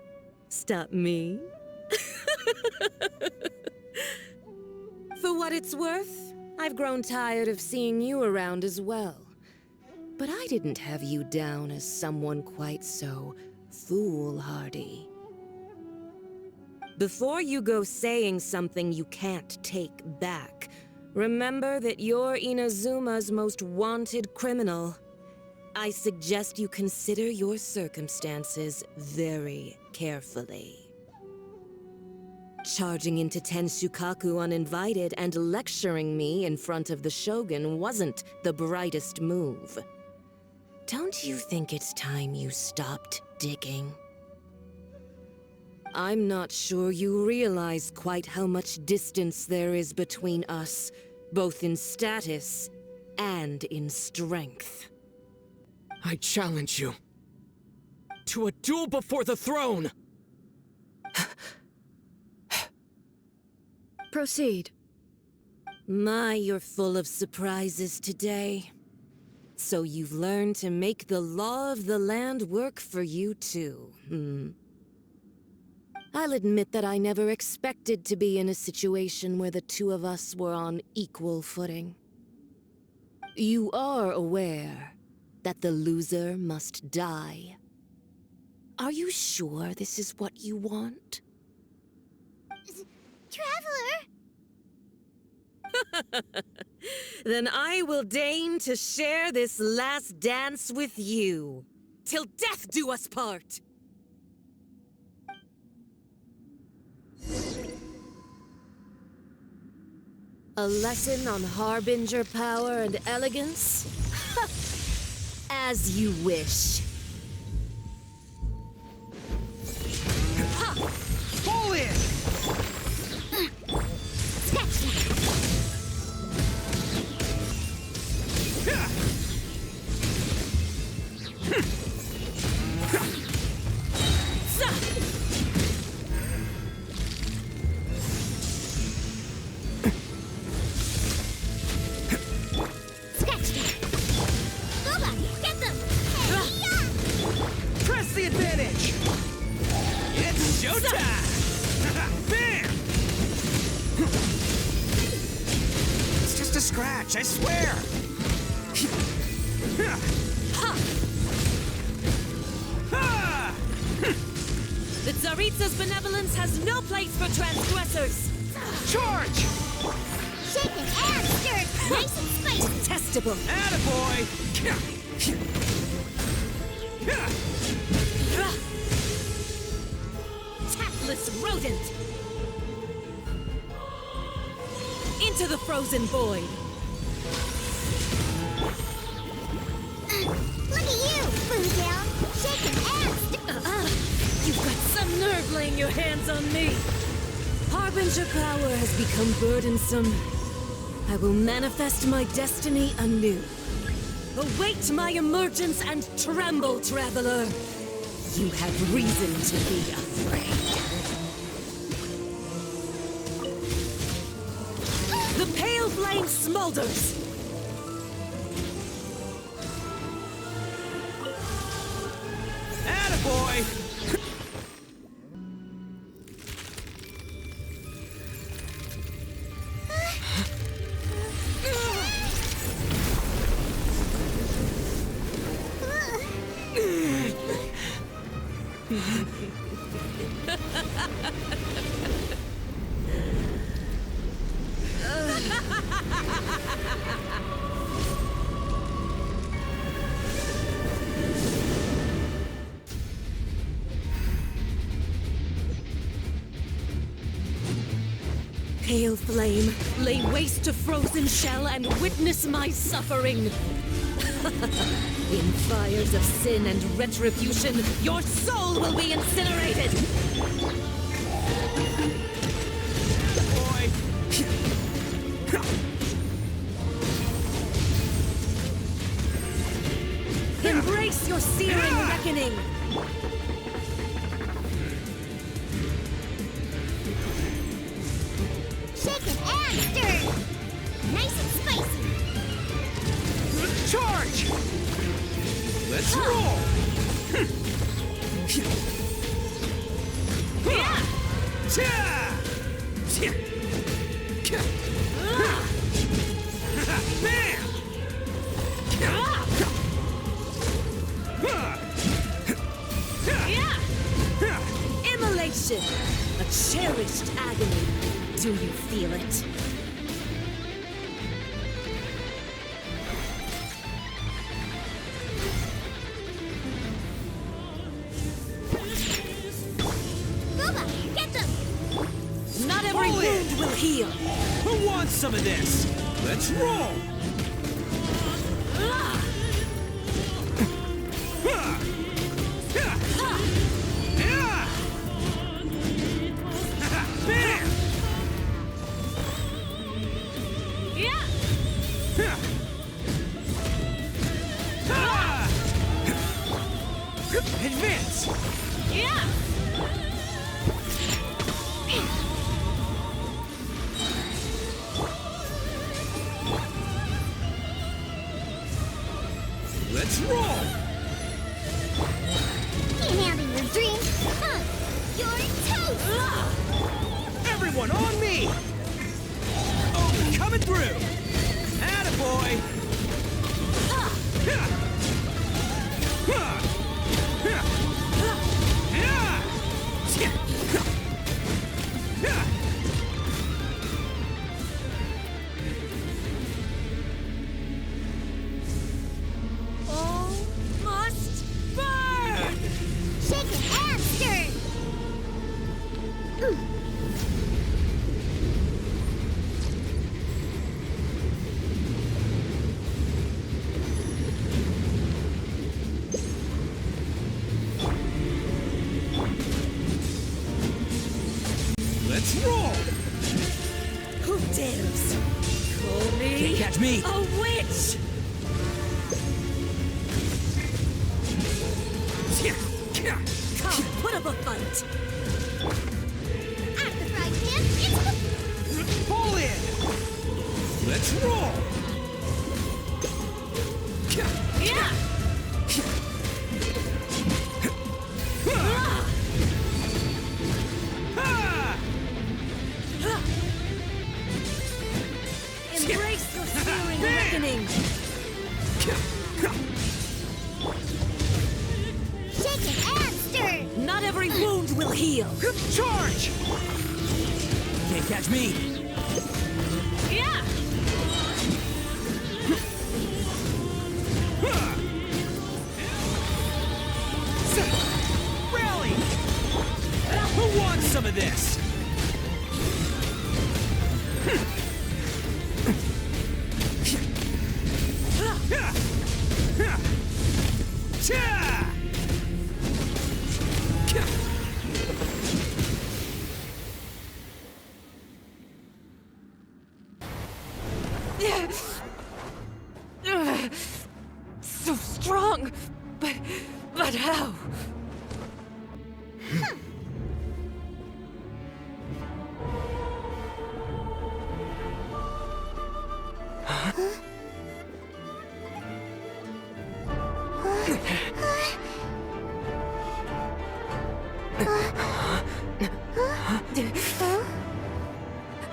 stop me? For what it's worth, I've grown tired of seeing you around as well. But I didn't have you down as someone quite so foolhardy. Before you go saying something you can't take back, remember that you're Inazuma's most wanted criminal. I suggest you consider your circumstances very carefully. Charging into Tenshukaku uninvited and lecturing me in front of the Shogun wasn't the brightest move. Don't you think it's time you stopped digging? I'm not sure you realize quite how much distance there is between us, both in status and in strength. I challenge you to a duel before the throne! Proceed. My, you're full of surprises today. So you've learned to make the law of the land work for you too, I'll admit that I never expected to be in a situation where the two of us were on equal footing. You are aware that the loser must die. Are you sure this is what you want? Traveler! Then I will deign to share this last dance with you, till death do us part! A lesson on harbinger power and elegance? As you wish. Pull in! Press the advantage! It's showtime! Bam! It's just a scratch, I swear! The Tsaritsa's benevolence has no place for transgressors! Charge! Shaken and stirred, nice and spicy! Detestable! Attaboy! Tactless rodent! Into the frozen void! Look at you, Boomtail! Shaken and stirred! You've got some nerve laying your hands on me! Harbinger power has become burdensome. I will manifest my destiny anew. Await my emergence and tremble, traveler! You have reason to be afraid. The pale flame smolders! Attaboy! Pale flame, lay waste to frozen shell and witness my suffering. In fires of sin and retribution, your soul will be incinerated! Boy! Embrace your searing reckoning! Shaken and stirred! Nice and spicy! Charge! Let's roll! Bam! Immolation! A cherished agony. Do you feel it? Booba, get them! Not every Pull it. wound will heal! Who wants some of this? Let's roll! Bam! Advance! Let's roll! Can't handle your dreams! Huh! You're toast! Everyone on me! Oh, coming through! Attaboy! All must burn! Shaken and stirred! Let's roll! Who dares call me Can't catch me! a witch? Come, put up a fight! At the frying pan, it's Pull in! Let's roll! Embrace your searing reckoning! shaken and stirred! Not every wound will heal! Charge! Can't catch me! Rally! Who wants some of this? So strong, but how?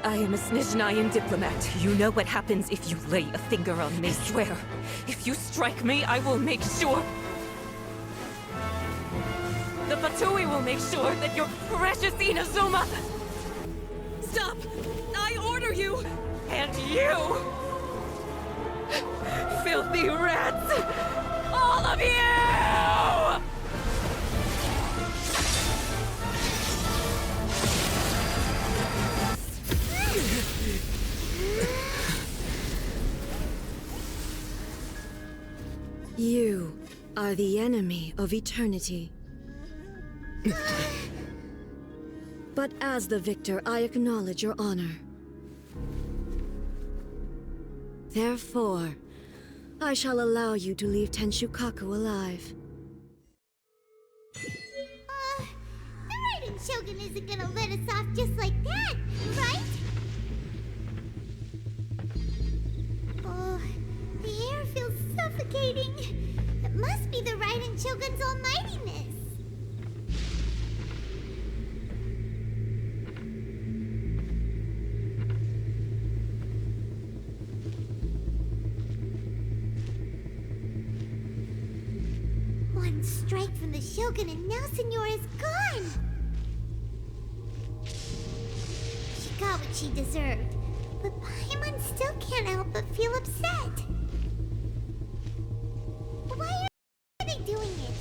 I am a Snezhnayan diplomat. You know what happens if you lay a finger on me, swear. If you strike me, I will make sure... The Fatui will make sure that your precious Inazuma... Stop! I order you! And you! Filthy rats! All of you! You are the enemy of eternity. But as the victor, I acknowledge your honor. Therefore, I shall allow you to leave Tenshukaku alive. The Raiden Shogun isn't gonna let us off just like that, right? Oh, the air feels suffocating. It must be the Raiden Shogun's almightiness. One strike from the Shogun and now Senyora's gone! She got what she deserved, but Paimon still can't help but feel upset. Why are they doing it?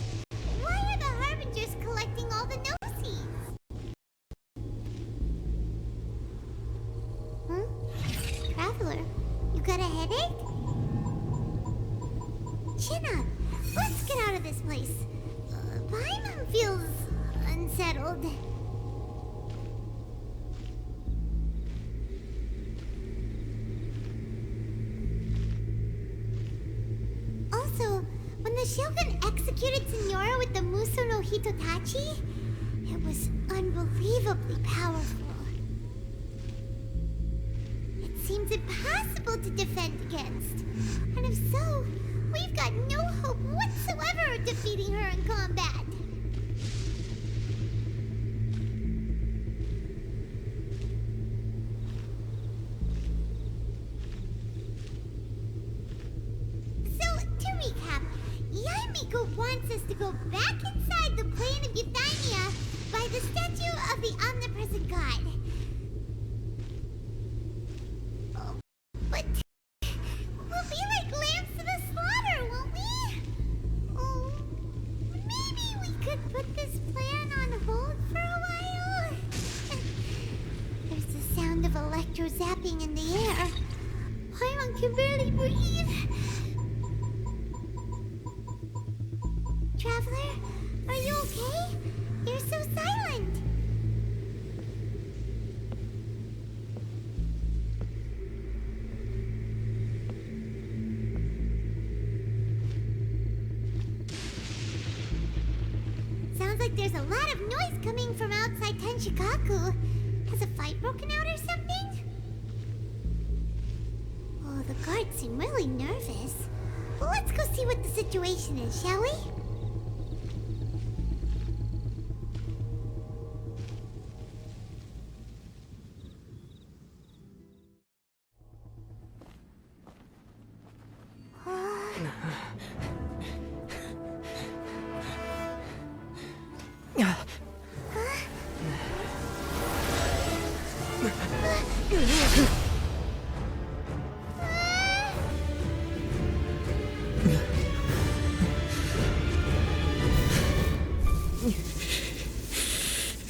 Why are the harbingers collecting all the no-seeds? Traveler, you got a headache? Chin up. Let's get out of this place. Paimon feels unsettled. Also, when the Shogun executed Senyora with the Muso no Hitotachi, it was unbelievably powerful. It seems impossible to defend against. And if so, we've got no hope whatsoever of defeating her in combat. So, to recap, Yae Miko wants us to go back inside the plane of euthymia by the statue of the Omnipresent God. Oh, but... we'll be like lambs to the slaughter, won't we? Oh, maybe we could put this plan on hold for a while? There's the sound of electro zapping in the air. Paimon can barely breathe. Traveler, are you okay? You're so silent. Sounds like there's a lot of noise coming from outside Tenshukaku. Has a fight broken out or something? Oh, the guards seem really nervous. Well, let's go see what the situation is, shall we?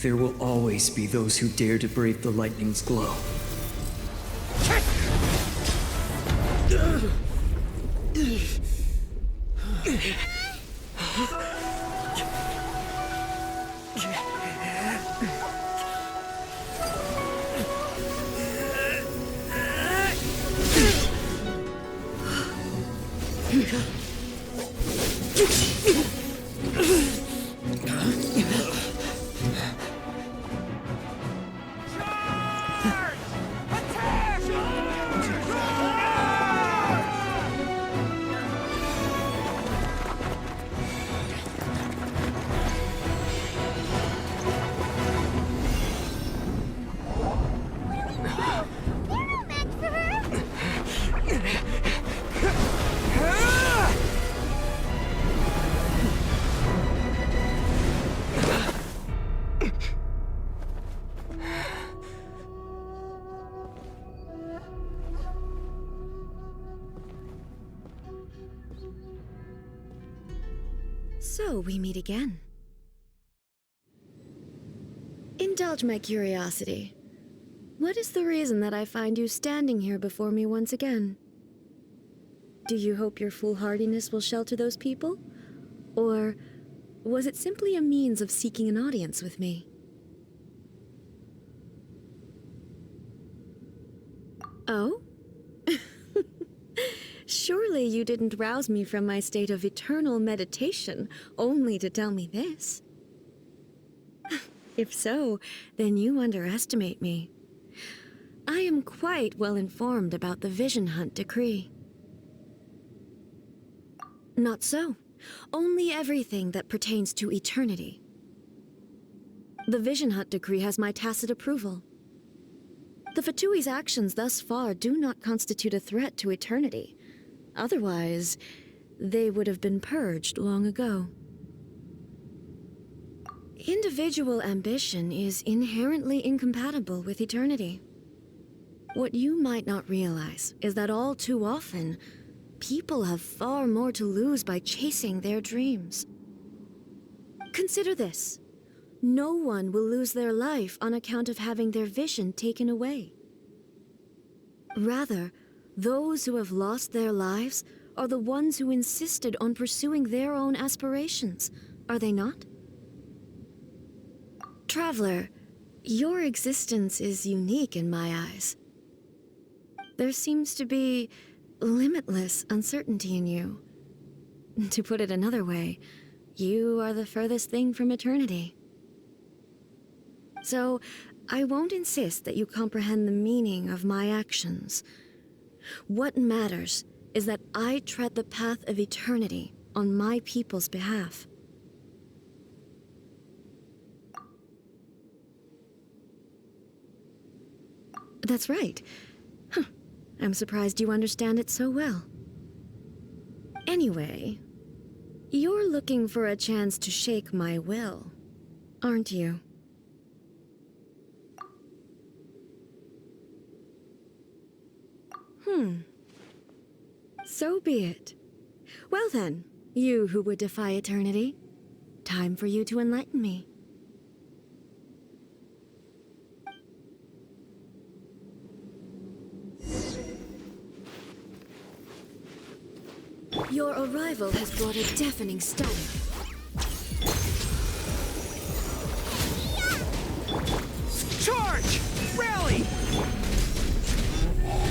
There will always be those who dare to brave the lightning's glow. So we meet again. Indulge my curiosity. What is the reason that I find you standing here before me once again? Do you hope your foolhardiness will shelter those people? Or was it simply a means of seeking an audience with me? Oh? Surely you didn't rouse me from my state of eternal meditation only to tell me this. If so, then you underestimate me. I am quite well informed about the Vision Hunt decree. Not so. Only everything that pertains to eternity. The Vision Hunt decree has my tacit approval. The Fatui's actions thus far do not constitute a threat to eternity. Otherwise, they would have been purged long ago. Individual ambition is inherently incompatible with eternity. What you might not realize is that all too often, people have far more to lose by chasing their dreams. Consider this. No one will lose their life on account of having their vision taken away. Rather, those who have lost their lives are the ones who insisted on pursuing their own aspirations, are they not? Traveler, your existence is unique in my eyes. There seems to be limitless uncertainty in you. To put it another way, you are the furthest thing from eternity. So, I won't insist that you comprehend the meaning of my actions. What matters is that I tread the path of eternity on my people's behalf. That's right. I'm surprised you understand it so well. Anyway, you're looking for a chance to shake my will, aren't you? So be it. Well then, you who would defy eternity, time for you to enlighten me. Your arrival has brought a deafening stun. Charge! Rally!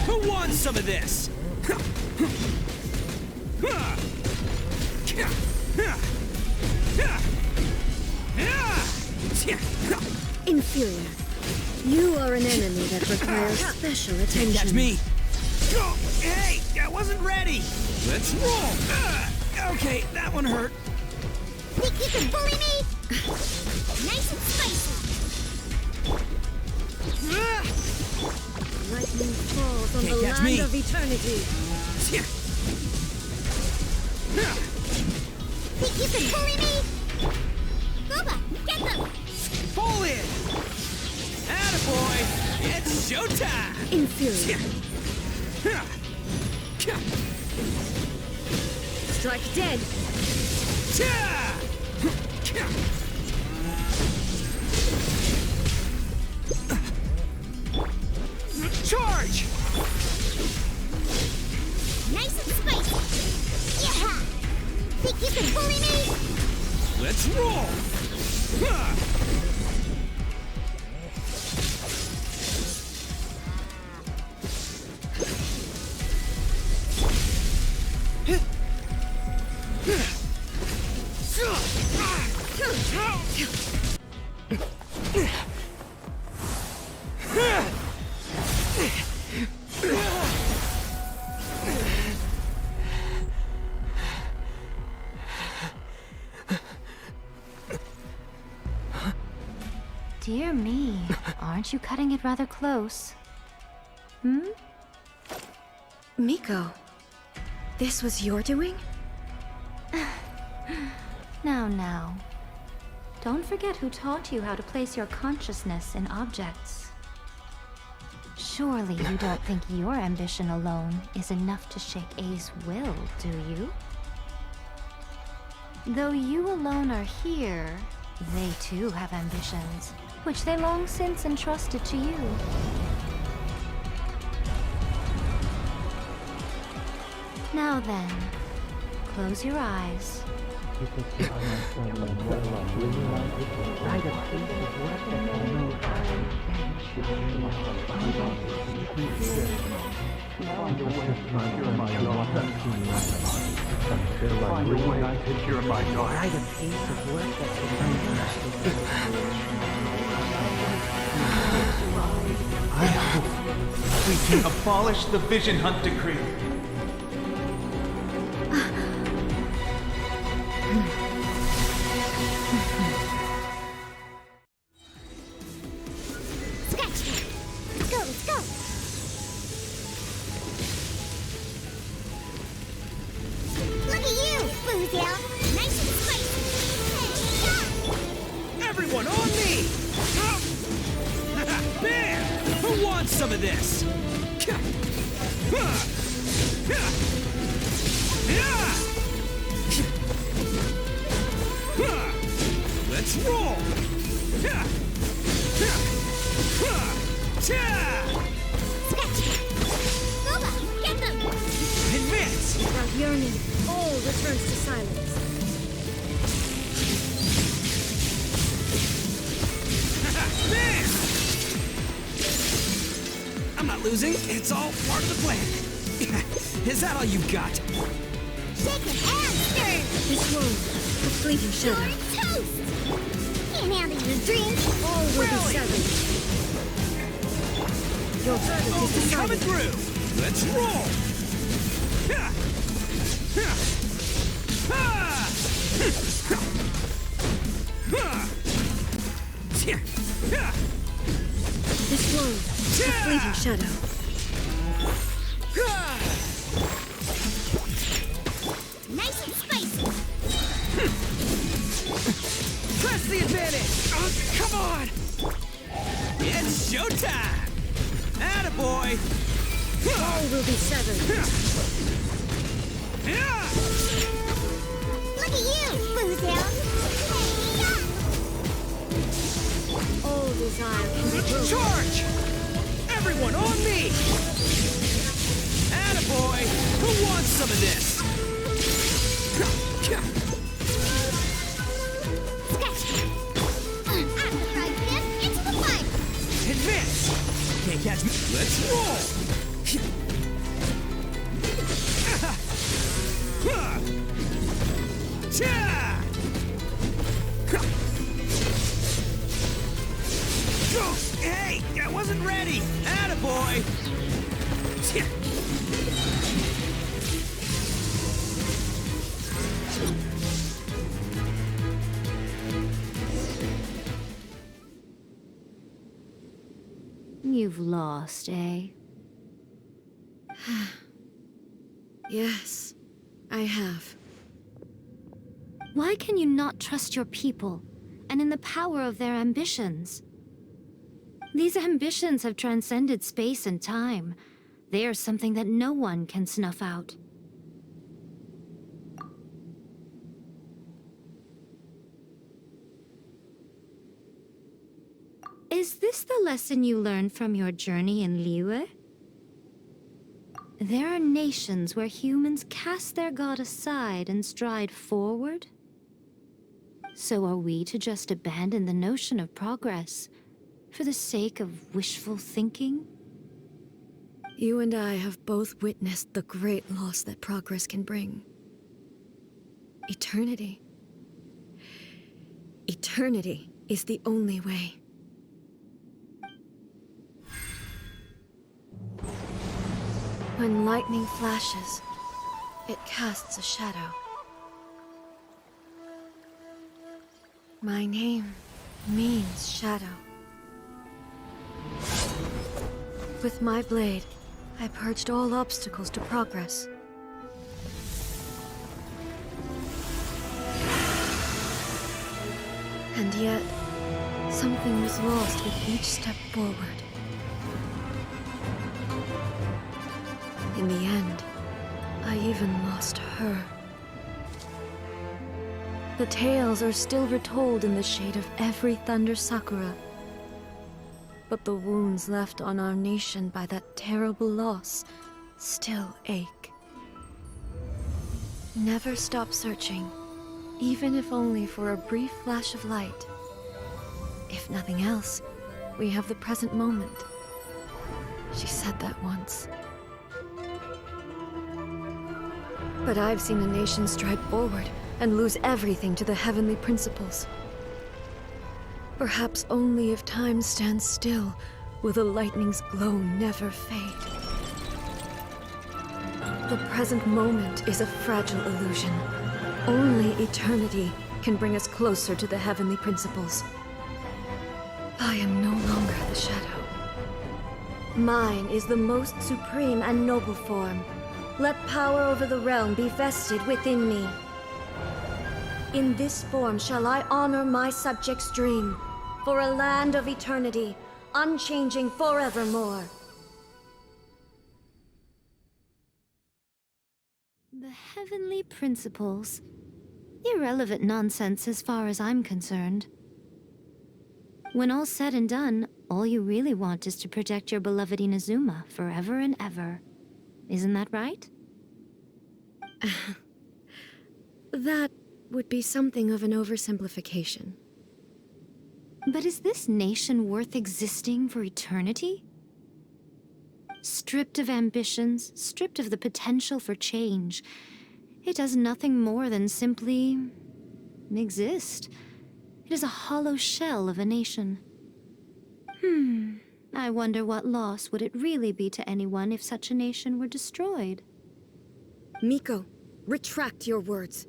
Who wants some of this? Inferior. You are an enemy that requires special attention. Catch me! Hey, I wasn't ready! Let's roll! Okay, that one hurt. Think you can bully me? Nice and spicy! Lightning falls on the land of eternity. Think you can bully me? Gooba, get them! Pull in! Attaboy! It's showtime! Inferior. Strike dead. Charge! Nice and spicy! Yeah! Think you can bully me? Let's roll! Dear me, aren't you cutting it rather close? Miko, this was your doing? Now. Don't forget who taught you how to place your consciousness in objects. Surely you don't think your ambition alone is enough to shake A's will, do you? Though you alone are here, they too have ambitions, which they long since entrusted to you. Now then, close your eyes. I hope we can abolish the Vision Hunt Decree. Everyone on me! Bam! Who wants some of this? Let's roll! Get them! Advance! Without yearning, all returns to silence. Bam! I'm not losing. It's all part of the plan. Is that all you got? Shake it and stir! This world, the fleeting You're shadow. toast! Can't handle your dreams! All will be severed. Your verdict is Coming decided. through! Let's roll! This world, the fleeting shadow. Nice and spicy! Press the advantage! Oh, come on! It's showtime! Attaboy! All will be severed. Look at you, Boozle! All desire can be broken. Charge! Everyone on me! Attaboy! Who wants some of this? Into the fire! Advance! Can't catch me. Let's roll! Hey, I wasn't ready! Attaboy! You've lost, eh? Yes, I have. Why can you not trust your people, and in the power of their ambitions? These ambitions have transcended space and time. They are something that no one can snuff out. Is this the lesson you learned from your journey in Liyue? There are nations where humans cast their god aside and stride forward? So are we to just abandon the notion of progress for the sake of wishful thinking? You and I have both witnessed the great loss that progress can bring. Eternity. Eternity is the only way. When lightning flashes, it casts a shadow. My name means shadow. With my blade, I purged all obstacles to progress. And yet, something was lost with each step forward. In the end, I even lost her. The tales are still retold in the shade of every thunder sakura. But the wounds left on our nation by that terrible loss still ache. Never stop searching, even if only for a brief flash of light. If nothing else, we have the present moment. She said that once. But I've seen a nation stride forward and lose everything to the heavenly principles. Perhaps only if time stands still will the lightning's glow never fade. The present moment is a fragile illusion. Only eternity can bring us closer to the heavenly principles. I am no longer the shadow. Mine is the most supreme and noble form. Let power over the realm be vested within me. In this form shall I honor my subjects' dream, for a land of eternity, unchanging forevermore. The heavenly principles. Irrelevant nonsense as far as I'm concerned. When all's said and done, all you really want is to protect your beloved Inazuma forever and ever. Isn't that right? That would be something of an oversimplification. But is this nation worth existing for eternity? Stripped of ambitions, stripped of the potential for change, it does nothing more than simply exist. It is a hollow shell of a nation. I wonder what loss would it really be to anyone if such a nation were destroyed? Miko, retract your words.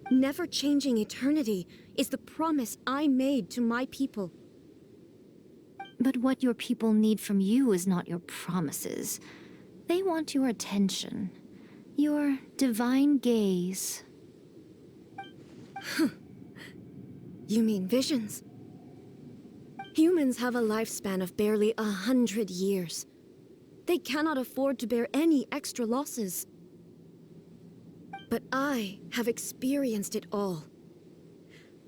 Never changing eternity is the promise I made to my people. But what your people need from you is not your promises. They want your attention. Your divine gaze. You mean visions? Humans have a lifespan of barely 100 years. They cannot afford to bear any extra losses. But I have experienced it all.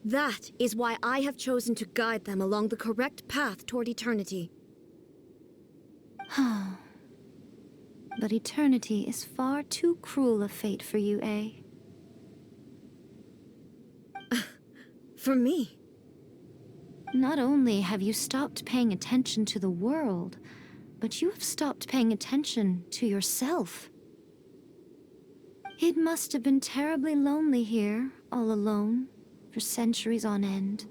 That is why I have chosen to guide them along the correct path toward eternity. But eternity is far too cruel a fate for you, eh? For me? Not only have you stopped paying attention to the world, but you have stopped paying attention to yourself. It must have been terribly lonely here, all alone, for centuries on end.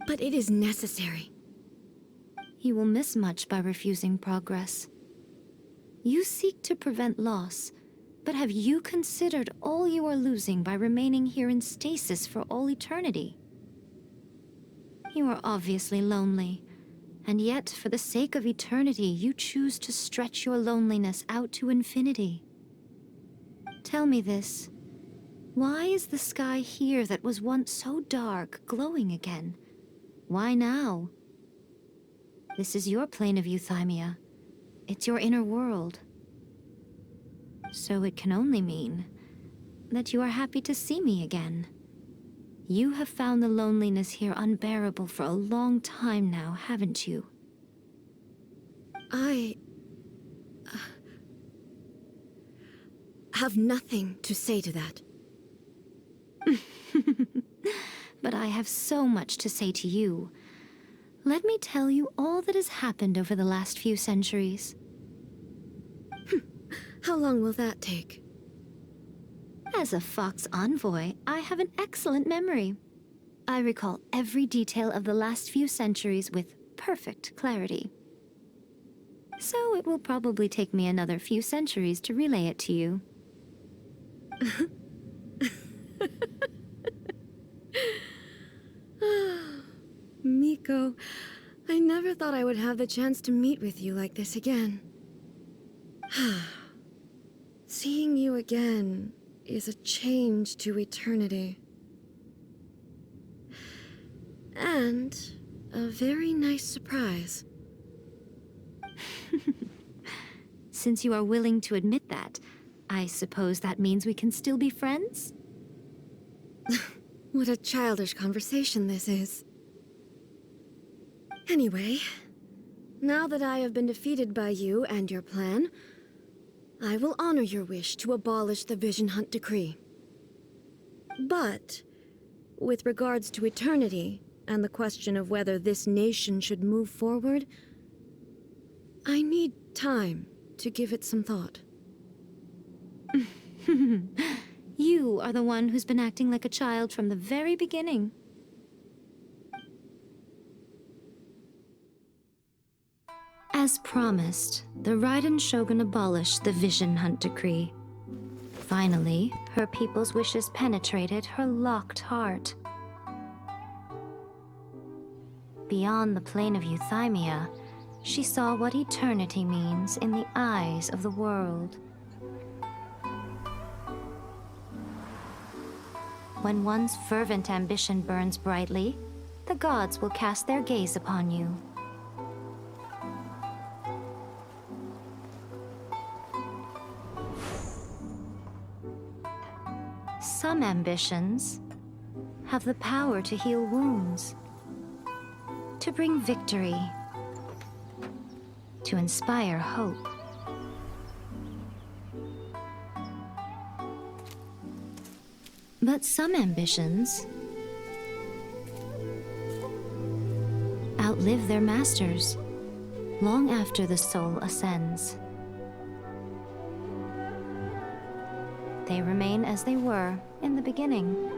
But it is necessary. You will miss much by refusing progress. You seek to prevent loss, but have you considered all you are losing by remaining here in stasis for all eternity? You are obviously lonely, and yet for the sake of eternity, you choose to stretch your loneliness out to infinity. Tell me this. Why is the sky here that was once so dark glowing again? Why now? This is your plane of euthymia. It's your inner world. So it can only mean that you are happy to see me again. You have found the loneliness here unbearable for a long time now, haven't you? I have nothing to say to that. But I have so much to say to you. Let me tell you all that has happened over the last few centuries. How long will that take? As a Fox envoy, I have an excellent memory. I recall every detail of the last few centuries with perfect clarity. So it will probably take me another few centuries to relay it to you. Miko, I never thought I would have the chance to meet with you like this again. Seeing you again is a change to eternity. And a very nice surprise. Since you are willing to admit that, I suppose that means we can still be friends? What a childish conversation this is. Anyway, now that I have been defeated by you and your plan, I will honor your wish to abolish the Vision Hunt Decree. But, with regards to eternity, and the question of whether this nation should move forward, I need time to give it some thought. You are the one who's been acting like a child from the very beginning. As promised, the Raiden Shogun abolished the Vision Hunt Decree. Finally, her people's wishes penetrated her locked heart. Beyond the plane of euthymia, she saw what eternity means in the eyes of the world. When one's fervent ambition burns brightly, the gods will cast their gaze upon you. Some ambitions have the power to heal wounds, to bring victory, to inspire hope. But some ambitions outlive their masters long after the soul ascends. They remain as they were in the beginning.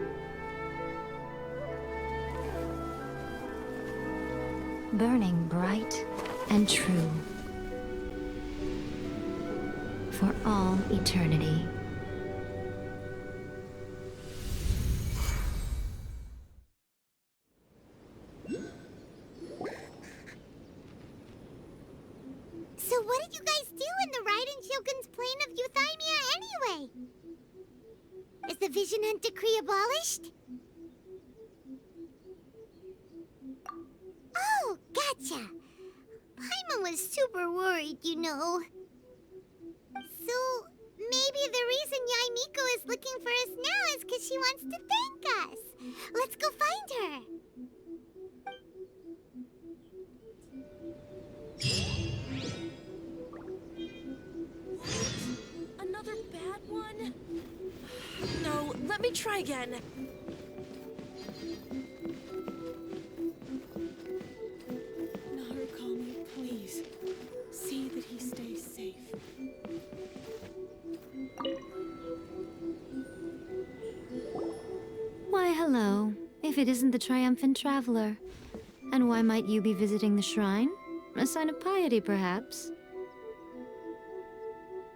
Burning bright and true for all eternity. So what did you guys do in the Raiden Shogun's plane of euthymia anyway? Is the Vision Hunt Decree abolished? Oh, gotcha. Paimon was super worried, you know. So, maybe the reason Yae Miko is looking for us now is because she wants to thank us. Let's go find her. Another bad one? No, let me try again. Narukami, please. See that he stays safe. Why, hello, if it isn't the triumphant traveler. And why might you be visiting the shrine? A sign of piety, perhaps?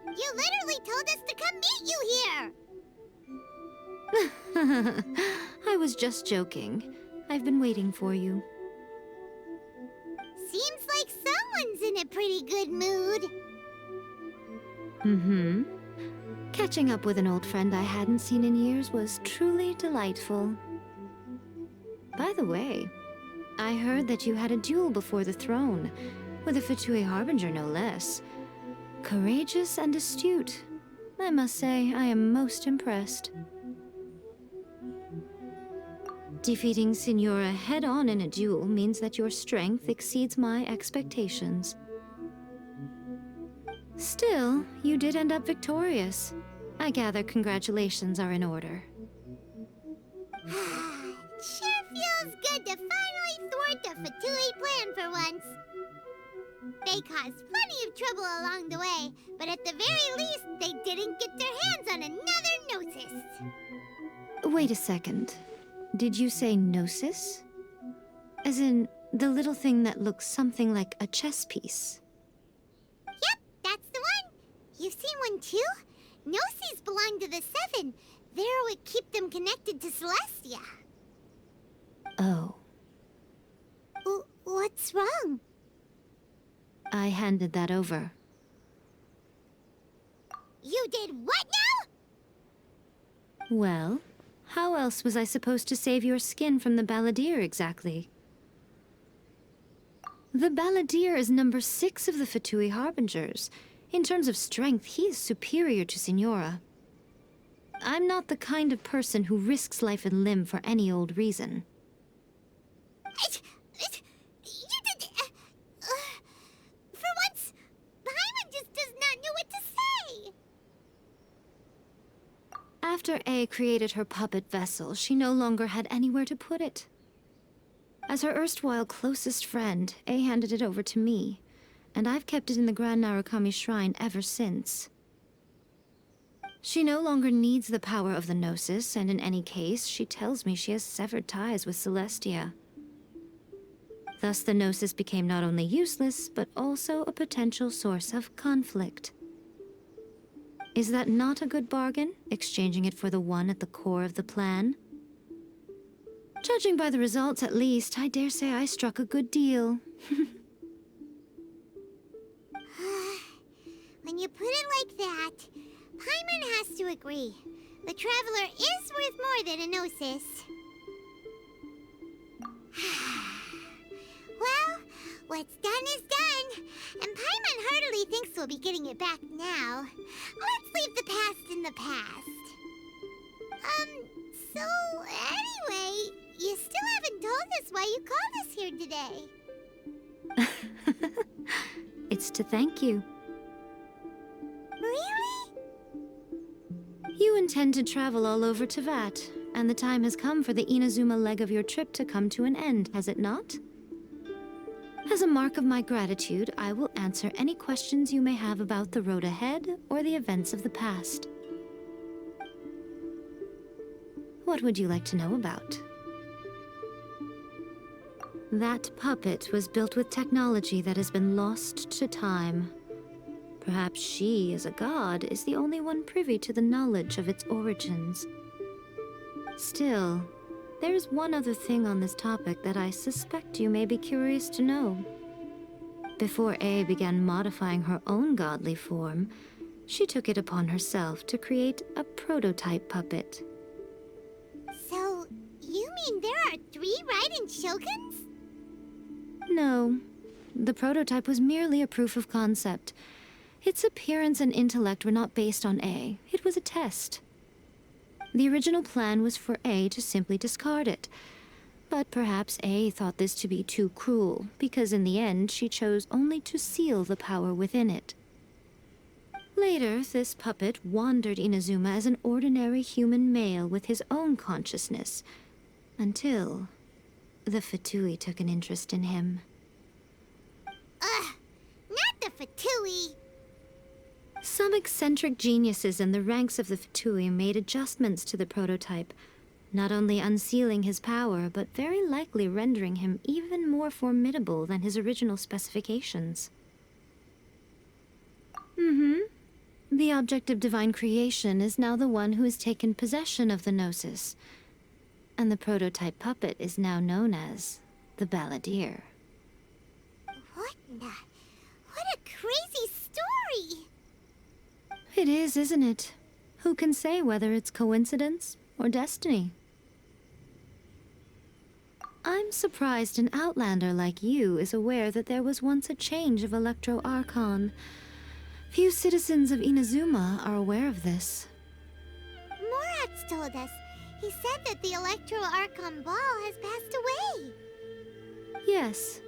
You literally told us to come meet you here! I was just joking. I've been waiting for you. Seems like someone's in a pretty good mood. Mm-hmm. Catching up with an old friend I hadn't seen in years was truly delightful. By the way, I heard that you had a duel before the throne, with a Fatui harbinger no less. Courageous and astute. I must say, I am most impressed. Defeating Signora head-on in a duel means that your strength exceeds my expectations. Still, you did end up victorious. I gather congratulations are in order. Sure feels good to finally thwart the Fatui plan for once. They caused plenty of trouble along the way, but at the very least, they didn't get their hands on another Gnosis. Wait a second. Did you say Gnosis? As in, the little thing that looks something like a chess piece? Yep, that's the one. You've seen one too? Gnosis belong to the Seven. They're what keep them connected to Celestia. Oh. What's wrong? I handed that over. You did what now? Well, how else was I supposed to save your skin from the Balladeer exactly? The Balladeer is number 6 of the Fatui Harbingers. In terms of strength, he is superior to Signora. I'm not the kind of person who risks life and limb for any old reason. For once, Paimon just does not know what to say! After A created her puppet vessel, she no longer had anywhere to put it. As her erstwhile closest friend, A handed it over to me, and I've kept it in the Grand Narukami Shrine ever since. She no longer needs the power of the Gnosis, and in any case, she tells me she has severed ties with Celestia. Thus, the Gnosis became not only useless, but also a potential source of conflict. Is that not a good bargain, exchanging it for the one at the core of the plan? Judging by the results, at least, I dare say I struck a good deal. When you put it like that, Paimon has to agree. The Traveler is worth more than a Gnosis. Well, what's done is done, and Paimon heartily thinks we'll be getting it back now. Let's leave the past in the past. So anyway, you still haven't told us why you called us here today. It's to thank you. Really? You intend to travel all over Teyvat, and the time has come for the Inazuma leg of your trip to come to an end, has it not? As a mark of my gratitude, I will answer any questions you may have about the road ahead or the events of the past. What would you like to know about? That puppet was built with technology that has been lost to time. Perhaps she, as a god, is the only one privy to the knowledge of its origins. Still, there is one other thing on this topic that I suspect you may be curious to know. Before A began modifying her own godly form, she took it upon herself to create a prototype puppet. So, you mean there are 3 Raiden Shoguns? No. The prototype was merely a proof of concept. Its appearance and intellect were not based on A. It was a test. The original plan was for A to simply discard it. But perhaps A thought this to be too cruel, because in the end she chose only to seal the power within it. Later, this puppet wandered Inazuma as an ordinary human male with his own consciousness, until the Fatui took an interest in him. Not the Fatui! Some eccentric geniuses in the ranks of the Fatui made adjustments to the prototype, not only unsealing his power, but very likely rendering him even more formidable than his original specifications. The object of divine creation is now the one who has taken possession of the Gnosis, and the prototype puppet is now known as the Balladeer. What a crazy story! It is, isn't it? Who can say whether it's coincidence or destiny? I'm surprised an outlander like you is aware that there was once a change of Electro Archon. Few citizens of Inazuma are aware of this. Morat's told us. He said that the Electro Archon Ball has passed away. Yes.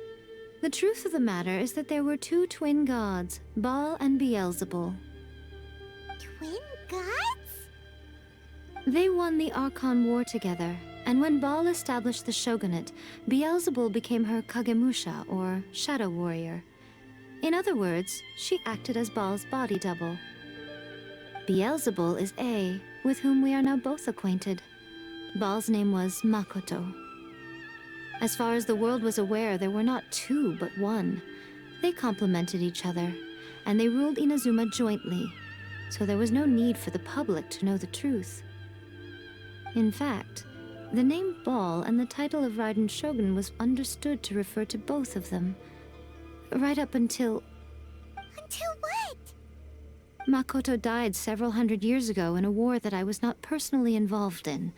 The truth of the matter is that there were 2 twin gods, Baal and Beelzebul. Twin gods? They won the Archon War together, and when Baal established the shogunate, Beelzebul became her Kagemusha, or shadow warrior. In other words, she acted as Baal's body double. Beelzebul is A, with whom we are now both acquainted. Baal's name was Makoto. As far as the world was aware, there were not 2, but 1. They complemented each other, and they ruled Inazuma jointly, so there was no need for the public to know the truth. In fact, the name Baal and the title of Raiden Shogun was understood to refer to both of them, right up until... Until what? Makoto died several hundred years ago in a war that I was not personally involved in.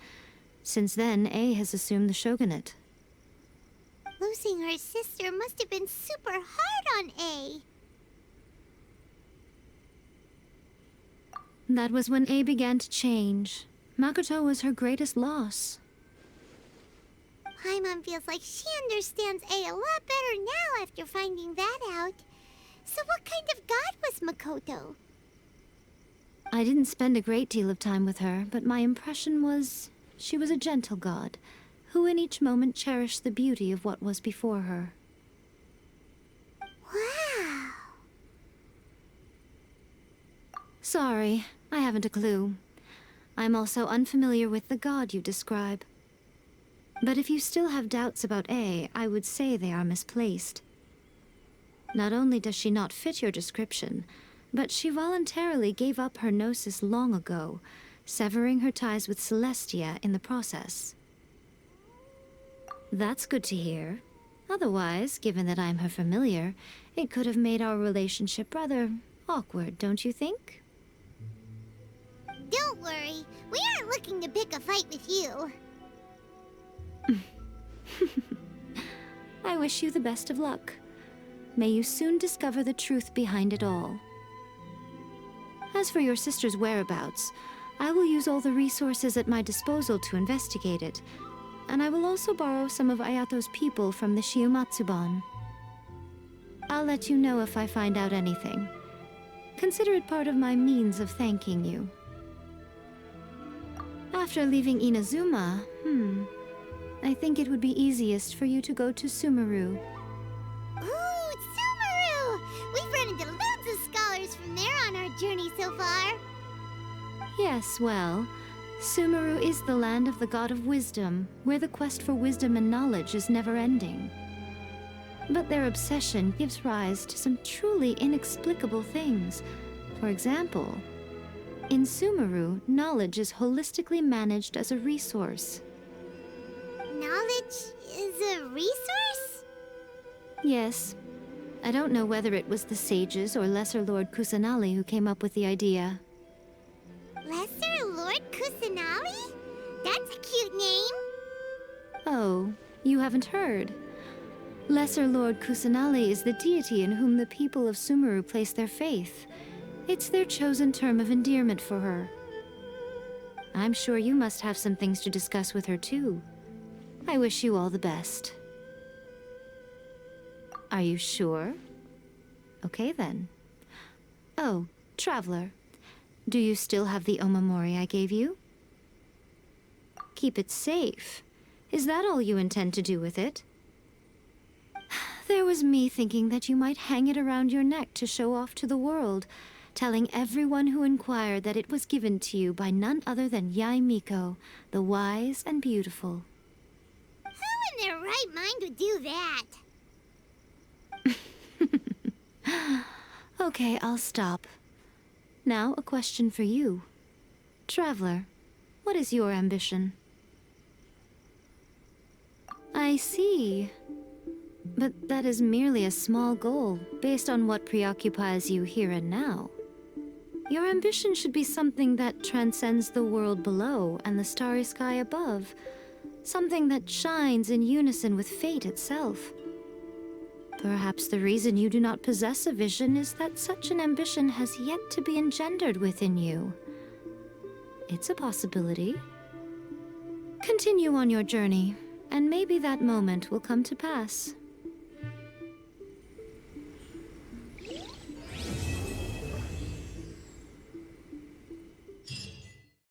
Since then, A has assumed the shogunate. Losing her sister must have been super hard on A. That was when A began to change. Makoto was her greatest loss. Paimon feels like she understands A a lot better now after finding that out. So what kind of god was Makoto? I didn't spend a great deal of time with her, but my impression was she was a gentle god, who in each moment cherished the beauty of what was before her. Wow. Sorry, I haven't a clue. I'm also unfamiliar with the god you describe. But if you still have doubts about A, I would say they are misplaced. Not only does she not fit your description, but she voluntarily gave up her gnosis long ago, severing her ties with Celestia in the process. That's good to hear. Otherwise, given that I'm her familiar, it could have made our relationship rather awkward, don't you think? Don't worry, we aren't looking to pick a fight with you. I wish you the best of luck. May you soon discover the truth behind it all. As for your sister's whereabouts, I will use all the resources at my disposal to investigate it, and I will also borrow some of Ayato's people from the Shiumatsuban. I'll let you know if I find out anything. Consider it part of my means of thanking you. After leaving Inazuma, I think it would be easiest for you to go to Sumeru. Ooh, Sumeru! We've run into loads of scholars from there on our journey so far. Yes, well, Sumeru is the land of the god of wisdom, where the quest for wisdom and knowledge is never-ending. But their obsession gives rise to some truly inexplicable things. For example, in Sumeru, knowledge is holistically managed as a resource. Knowledge is a resource? Yes. I don't know whether it was the sages or Lesser Lord Kusanali who came up with the idea. Lesser Lord Kusanali? That's a cute name. Oh, you haven't heard. Lesser Lord Kusanali is the deity in whom the people of Sumeru place their faith. It's their chosen term of endearment for her. I'm sure you must have some things to discuss with her too. I wish you all the best. Are you sure? Okay then. Oh, Traveler. Do you still have the omamori I gave you? Keep it safe. Is that all you intend to do with it? There was me thinking that you might hang it around your neck to show off to the world, telling everyone who inquired that it was given to you by none other than Yae Miko, the wise and beautiful. Who in their right mind would do that? Okay, I'll stop. Now, a question for you. Traveler, what is your ambition? I see. But that is merely a small goal, based on what preoccupies you here and now. Your ambition should be something that transcends the world below and the starry sky above. Something that shines in unison with fate itself. Perhaps the reason you do not possess a vision is that such an ambition has yet to be engendered within you. It's a possibility. Continue on your journey, and maybe that moment will come to pass.